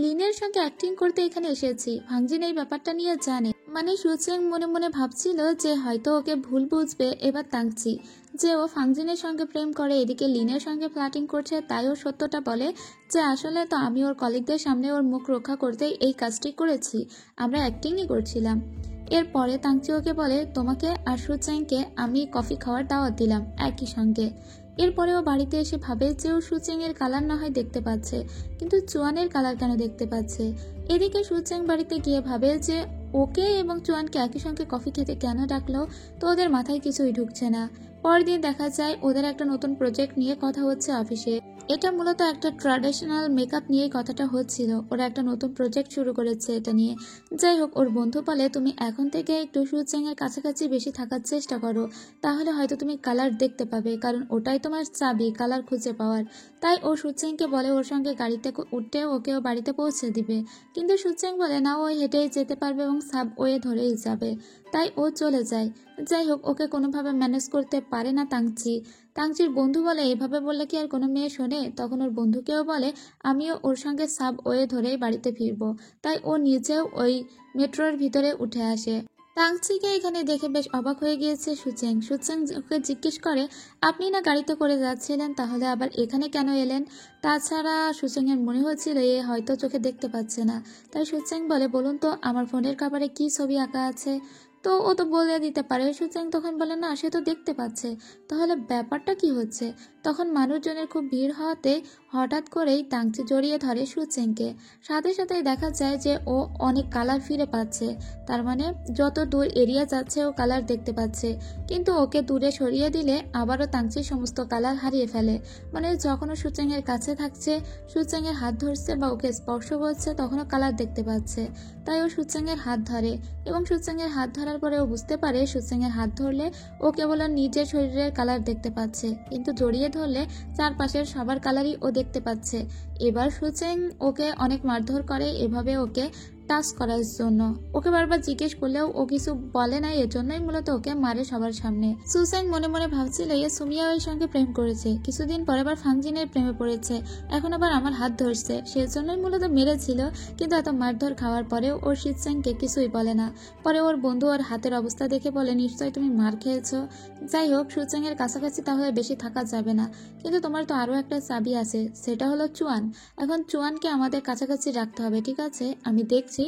লিনের সঙ্গে অ্যাক্টিং করতে এখানে এসেছি। ফাংজিন এই ব্যাপারটা নিয়ে জানে। মানে সুচেং মনে মনে ভাবছিল যে হয়তো ওকে ভুল বুঝবে এবার তাংচি, যে ও ফাংজিনের সঙ্গে প্রেম করে, এদিকে লিনের সঙ্গে ফ্লার্টিং করছে। তাই ও সত্যটা বলে যে আসলে তো আমি ওর কলিগদের সামনে ওর মুখ রক্ষা করতেই এই কাজটি করেছি, আমরা অ্যাক্টিংই করছিলাম। এরপরে তাংচি ওকে বলে, তোমাকে আর সুচেংকে আমি কফি খাওয়ার দাওয়াত দিলাম একই সঙ্গে। এরপরে ও বাড়িতে এসে ভাবে যে ও সুচেং এর কালার না হয় দেখতে পাচ্ছে, কিন্তু চুয়ানের কালার কেন দেখতে পাচ্ছে। এদিকে সুচেং বাড়িতে গিয়ে ভাবে যে ওকে এবং চুয়ানকে একই সঙ্গে কফি খেতে কেন ডাকলো, তো ওদের মাথায় কিছুই ঢুকছে না। পরের দিন দেখা যায় ওদের একটা নতুন প্রজেক্ট নিয়ে কথা হচ্ছে অফিসে। এটা মূলত একটা ট্র্যাডিশনাল মেকআপ নিয়ে কথাটা হচ্ছিল। ওরা একটা নতুন প্রজেক্ট শুরু করেছে এটা নিয়ে। যাই হোক, ওর বন্ধু বলে তুমি এখন থেকে একটু সুচেং এর কাছাকাছি বেশি থাকার চেষ্টা করো, তাহলে হয়তো তুমি কালার দেখতে পাবে, কারণ ওটাই তোমার চাবি কালার খুঁজে পাওয়ার। তাই ও সুচেংকে বলে ওর সঙ্গে গাড়িতে উঠতে ওকেও বাড়িতে পৌঁছে দিবে, কিন্তু সুচেং বলে না, ও হেঁটেই যেতে পারবে এবং সাবওয়ে ধরেই যাবে। তাই ও চলে যায়। যাই হোক, ওকে কোনোভাবে ম্যানেজ করতে পারে না তাংচি। তাংচির বন্ধু বলে এভাবে বললে কি আর কোনো মেয়ে শোনে? তখন ওর বন্ধুকেও বলে আমিও ওর সঙ্গে সাবওয়ে ধরেই বাড়িতে ফিরবো। তাই ও নিজেও ওই মেট্রোর ভিতরে উঠে আসে। তাংচিকে এখানে দেখে বেশ অবাক হয়ে গিয়েছে সুচেং। সুচেং ওকে জিজ্ঞেস করে, আপনি না গাড়িতে করে যাচ্ছিলেন, তাহলে আবার এখানে কেন এলেন? তাছাড়া সুচেং এর মনে হচ্ছিল এ হয়তো চোখে দেখতে পাচ্ছে না। তাই সুচেং বলে, বলুন তো আমার ফোনের কভারে কি ছবি আঁকা আছে? তো ও তো বলে দিতে পারে। সুচেং তখন বলে, না সে তো দেখতে পাচ্ছে, তাহলে ব্যাপারটা কি হচ্ছে? তখন মানুষজনের খুব ভিড় হওয়াতে হঠাৎ করেই তাংচি জড়িয়ে ধরে সুচেংকে। সাথে সাথেই দেখা যায় যে ও অনেক কালার ফিরে পাচ্ছে। তার মানে যত দূর এরিয়া যাচ্ছে ও কালার দেখতে পাচ্ছে, কিন্তু ওকে দূরে সরিয়ে দিলে আবারও তাংচির সমস্ত কালার হারিয়ে ফেলে। মানে যখনও সুচেং এর কাছে থাকছে, সুচেং এর হাত ধরছে বা ওকে স্পর্শ করছে, তখনও কালার দেখতে পাচ্ছে। তাই ও সুচেং এর হাত ধরে এবং সুচেং এর হাত ধরার পরে ও বুঝতে পারে সুচেং এর হাত ধরলে ও কেবল ওর নিজের শরীরের কালার দেখতে পাচ্ছে, কিন্তু জড়িয়ে ধরলে চারপাশের সবার কালারই ও দেখতে পাচ্ছে। এবার সুচেং ওকে অনেক মারধর করে এভাবে ওকে টাচ করার জন্য। ওকে বারবার জিজ্ঞেস করলেও ও কিছু বলে না, এর জন্যই মূলত ওকে মারে সবার সামনে। সুচেং মনে মনে ভাবছিল এ সুমিয়া ওর সঙ্গে প্রেম করেছে, কিছুদিন পরে আবার ফাংজিনের প্রেমে পড়েছে, এখন আবার আমার হাত ধরছে, সেজন্যই মূলত মেরেছিল। কিন্তু এত মারধর খাওয়ার পরেও ওর সুচেংকে কিছুই বলে না। পরে ওর বন্ধু ওর হাতের অবস্থা দেখে বলে, নিশ্চয়ই তুমি মার খেয়েছো। যাই হোক, সুচেং এর কাছাকাছি তাহলে বেশি থাকা যাবে না, কিন্তু তোমার তো আরো একটা চাবি আছে, সেটা হলো চুয়ান। এখন চুয়ানকে আমাদের কাছাকাছি রাখতে হবে, ঠিক আছে? আমি দেখছি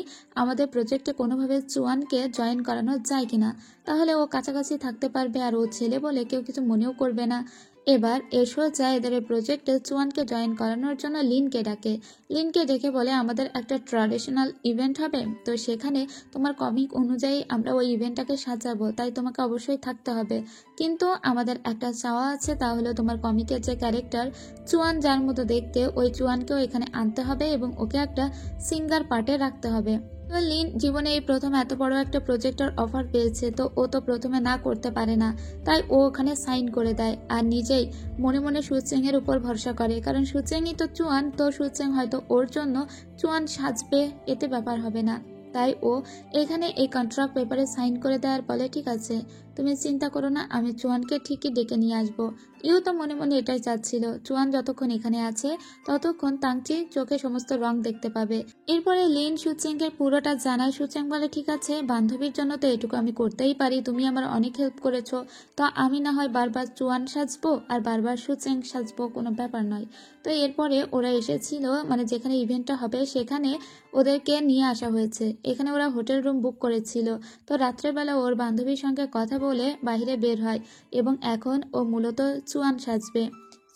আমাদের প্রজেক্টে কোনোভাবে চুয়ানকে জয়েন করানো যায় কিনা, তাহলে ও কাছাকাছি থাকতে পারবে আর ও ছেলে বলে কেউ কিছু মনেও করবে না। এবার এসো যায় এদের এই প্রজেক্টে চুয়ানকে জয়েন করানোর জন্য লিনকে ডাকে। লিনকে ডেকে বলে আমাদের একটা ট্র্যাডিশনাল ইভেন্ট হবে, তো সেখানে তোমার কমিক অনুযায়ী আমরা ওই ইভেন্টটাকে সাজাবো, তাই তোমাকে অবশ্যই থাকতে হবে। কিন্তু আমাদের একটা চাওয়া আছে, তাহলে তোমার কমিকের যে ক্যারেক্টার চুয়ান যার মতো দেখতে, ওই চুয়ানকেও এখানে আনতে হবে এবং ওকে একটা সিঙ্গার পার্টে রাখতে হবে। লিন জীবনে এই প্রথম এত বড় একটা প্রজেক্টের অফার পেয়েছে, তো ও তো প্রথমে না করতে পারে না। তাই ও ওখানে সাইন করে দেয় আর নিজেই মনে মনে সুচেং এর উপর ভরসা করে, কারণ সুচেংই তো চুয়ান, তো সুচেং হয়তো ওর জন্য চুয়ান সাজবে, এতে ব্যাপার হবে না। তাই ও এখানে এই কন্ট্রাক্ট পেপারে সাইন করে দেয় আর বলে, ঠিক আছে তুমি চিন্তা করো না, আমি চুয়ানকে ঠিকই ডেকে নিয়ে আসবো। ইউ তো মনে মনে এটাই চাচ্ছিল, চুয়ান যতক্ষণ এখানে আছে ততক্ষণ তাংচি চোখে সমস্ত রং দেখতে পাবে। এরপরে লিন সুচেং এর পুরোটা জানায়। সুচেং বলে, ঠিক আছে বান্ধবীর জন্য তো এটুকু আমি করতেই পারি, তুমি আমার অনেক হেল্প করেছো, তো আমি না হয় বারবার চুয়ান সাজবো আর বারবার সুচেং সাজবো, কোনো ব্যাপার নয়। তো এরপরে ওরা এসেছিল, মানে যেখানে ইভেন্টটা হবে সেখানে ওদেরকে নিয়ে আসা হয়েছে। এখানে ওরা হোটেল রুম বুক করেছিল। তো রাত্রেবেলা ওর বান্ধবীর সঙ্গে কথা বলে বাইরে বের হয় এবং এখন ও মূলত চুয়ান সাজবে।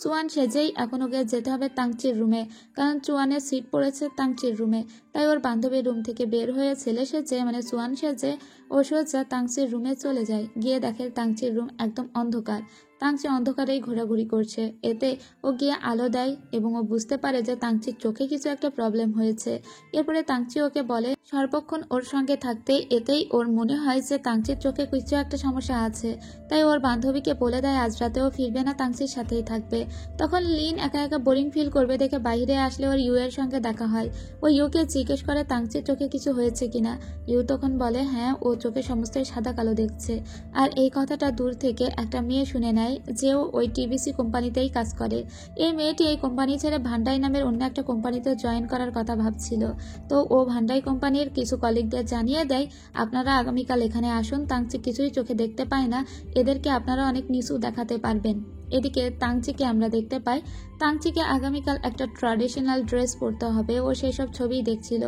চুয়ান সেজেই এখন ওকে যেতে হবে তাংচির রুমে, কারণ চুয়ানের সিট পড়েছে তাংচির রুমে। তাই ওর বান্ধবীর রুম থেকে বের হয়ে ছেলে সেজে মানে চুয়ান সেজে ও সোজা তাংচির রুমে চলে যায়। গিয়ে দেখে তাংচির রুম একদম অন্ধকার। তাংচি অন্ধকারেই ঘোরাঘুরি করছে। এতে ও গিয়ে আলো দেয় এবং ও বুঝতে পারে যে তাংচির চোখে কিছু একটা প্রবলেম হয়েছে। এরপরে তাংচি ওকে বলে সর্বক্ষণ ওর সঙ্গে থাকতে। এতেই ওর মনে হয় যে তাংচির চোখে কিছু একটা সমস্যা আছে। তাই ওর বান্ধবীকে বলে দেয় আজ রাতেও ফিরবে না, তাংচির সাথেই থাকবে। তখন লিন একা একা বোরিং ফিল করবে দেখে বাইরে আসলে ওর ইউ এর সঙ্গে দেখা হয়। ও ইউকে জিজ্ঞেস করে তাংচির চোখে কিছু হয়েছে কিনা। ইউ তখন বলে হ্যাঁ, ও চোখে সমস্তই সাদা কালো দেখছে। আর এই কথাটা দূর থেকে একটা মেয়ে শুনে নেয় যে ও ওই টিবিসি কোম্পানিতেই কাজ করে। এই মেয়েটি এই কোম্পানি ছেড়ে ভান্ডাই নামের অন্য একটা কোম্পানিতে জয়েন করার কথা ভাবছিল। তো ও ভান্ডাই কোম্পানির কিছু কলিগদের জানিয়ে দেয় আপনারা আগামীকাল এখানে আসুন, তাংচি কিছুই চোখে দেখতে পায় না, এদেরকে আপনারা অনেক নিচু দেখাতে পারবেন। এদিকে তাংচিকে আমরা দেখতে পাই তাংচিকে আগামীকাল একটা ট্র্যাডিশনাল ড্রেস পরতে হবে। ও সেই সব ছবিই দেখছিল।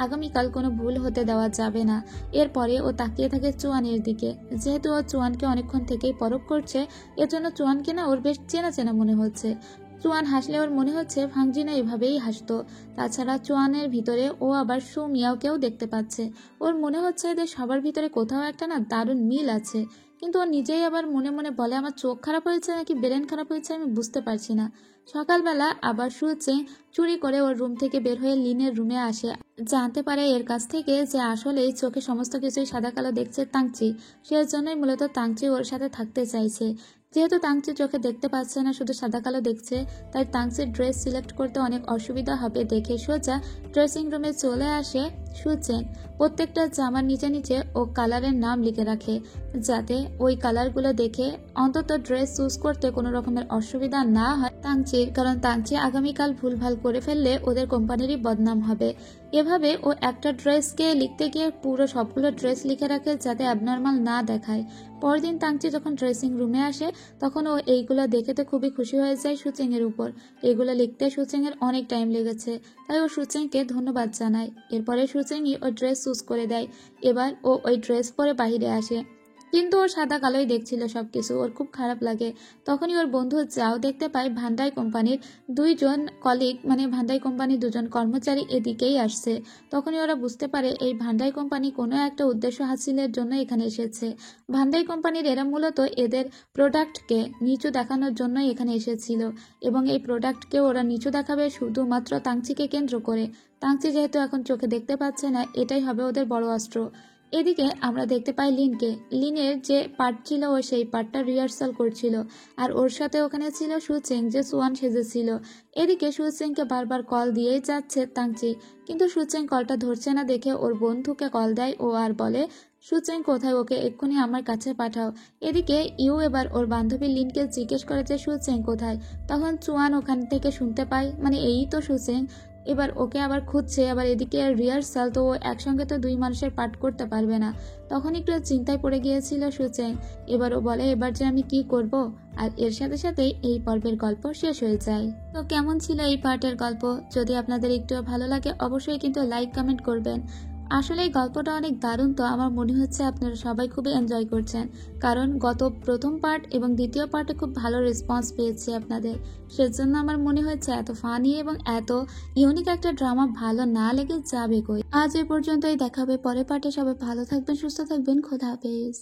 আগামীকাল কোনো ভুল হতে দেওয়া যাবে না। এরপরে ও তাকিয়ে থাকে চুয়ানের দিকে। যেহেতু ও চুয়ানকে অনেকক্ষণ থেকেই পরখ করছে, এর জন্য চুয়ানকে না ওর বেশ চেনা চেনা মনে হচ্ছে। চুয়ান হাসলে ওর মনে হচ্ছে ফাংজিনা এভাবেই হাসতো। তাছাড়া চুয়ানের ভিতরে ও আবার সু মিয়াওকেও দেখতে পাচ্ছে। ওর মনে হচ্ছে এদের সবার ভিতরে কোথাও একটা না দারুণ মিল আছে। কিন্তু ও নিজেই আবার মনে মনে বলে আমার চোখ খারাপ হয়েছে নাকি ব্রেন খারাপ হয়েছে আমি বুঝতে পারছি না। সকালবেলা আবার শুয়েছে চুরি করে ওর রুম থেকে বের হয়ে লিনের রুমে আসে। জানতে পারে এর কাছ থেকে যে আসলে চোখে সমস্ত কিছুই সাদা কালো দেখছে তাংচি। সেজন্যই মূলত তাংচি ওর সাথে থাকতে চাইছে। যেহেতু তাংচি চোখে দেখতে পাচ্ছে না, শুধু সাদা কালো দেখছে, তাই তাংচির ড্রেস সিলেক্ট করতে অনেক অসুবিধা হবে দেখে সোজা ড্রেসিং রুমে চলে আসে সুচেন। প্রত্যেকটা জামার নিচে নিচে ও কালারের নাম লিখে রাখে যাতে ওই কালারগুলো দেখে অন্তত ড্রেস চুজ করতে কোনো রকমের অসুবিধা না হয় তাংচির, কারণ তাংচি আগামীকাল ভুলভাল করে ফেললে ওদের কোম্পানিরই বদনাম হবে। এভাবে ও একটা ড্রেসকে লিখতে গিয়ে পুরো সবগুলো ড্রেস লিখে রাখে যাতে অ্যাবনর্মাল না দেখায়। পরদিন তাংচি যখন ড্রেসিং রুমে আসে তখন ও এইগুলো দেখেতে খুবই খুশি হয়ে যায় সুচিং এর উপর। এগুলো লিখতে সুচিং এর অনেক টাইম লেগেছে, তাই ও সুচিংকে ধন্যবাদ জানায়। এরপরে সুচিংই ও ড্রেস চুজ করে দেয়। এবার ও ওই ড্রেস পরে বাইরে আসে, কিন্তু ও সাদা কালোই দেখছিল সবকিছু। ওর খুব খারাপ লাগে। তখনই ওর বন্ধু যাও দেখতে পায় ভান্ডাই কোম্পানির দুইজন কলিগ মানে ভান্ডাই কোম্পানির দুজন কর্মচারী এদিকেই আসছে। তখনই ওরা বুঝতে পারে এই ভান্ডাই কোম্পানি কোনো একটা উদ্দেশ্য হাসিলের জন্য এখানে এসেছে। ভান্ডাই কোম্পানির এরা মূলত এদের প্রোডাক্টকে নিচু দেখানোর জন্য এখানে এসেছিল এবং এই প্রোডাক্টকে ওরা নিচু দেখাবে শুধুমাত্র তাংচিকে কেন্দ্র করে। তাংচি যেহেতু এখন চোখে দেখতে পাচ্ছে না, এটাই হবে ওদের বড় অস্ত্র। এদিকে আমরা দেখতে পাই লিনকে। লিনের যে পার্ট ছিল ও সেই পার্টটা রিহার্সাল করছিল, আর ওর সাথে ওখানে ছিল সুচেং যে সুয়ান সেজেছিল। এদিকে সুচেংকে বারবার কল দিয়েই যাচ্ছে তাংচি, কিন্তু সুচেং কলটা ধরছে না দেখে ওর বন্ধুকে কল দেয় ও আর বলে সুচেং কোথায়, ওকে এক্ষুনি আমার কাছে পাঠাও। এদিকে ইউ এবার ওর বান্ধবী লিনকে জিজ্ঞেস করে যে সুচেং কোথায়। তখন চুয়ান ওখান থেকে শুনতে পায় মানে এই তো সুচেং। এবার ওকে আবার খুঁজছে, আবার এদিকে রিহার্সাল, তো ও একসঙ্গে তো দুই মানুষের পাঠ করতে পারবে না। তখন একটু চিন্তায় পড়ে গিয়েছিল সুচেং। এবার ও বলে এবার যে আমি কি করব। আর এর সাথে সাথেই এই পর্বের গল্প শেষ হয়ে যায়। তো কেমন ছিল এই পার্টের গল্প? যদি আপনাদের একটু ভালো লাগে অবশ্যই কিন্তু লাইক কমেন্ট করবেন। আসলে এই গল্পটা অনেক দারুণ, তো আমার মনে হচ্ছে আপনারা সবাই খুবই এনজয় করছেন, কারণ গত প্রথম পার্ট এবং দ্বিতীয় পার্টে খুব ভালো রেসপন্স পেয়েছি আপনাদের। সেজন্য আমার মনে হচ্ছে এত ফানি এবং এত ইউনিক একটা ড্রামা ভালো না লেগে যাবে কই। আজ এ পর্যন্তই, দেখা হবে পরের পার্টে। সবাই ভালো থাকবেন, সুস্থ থাকবেন, খোদা হাফেজ।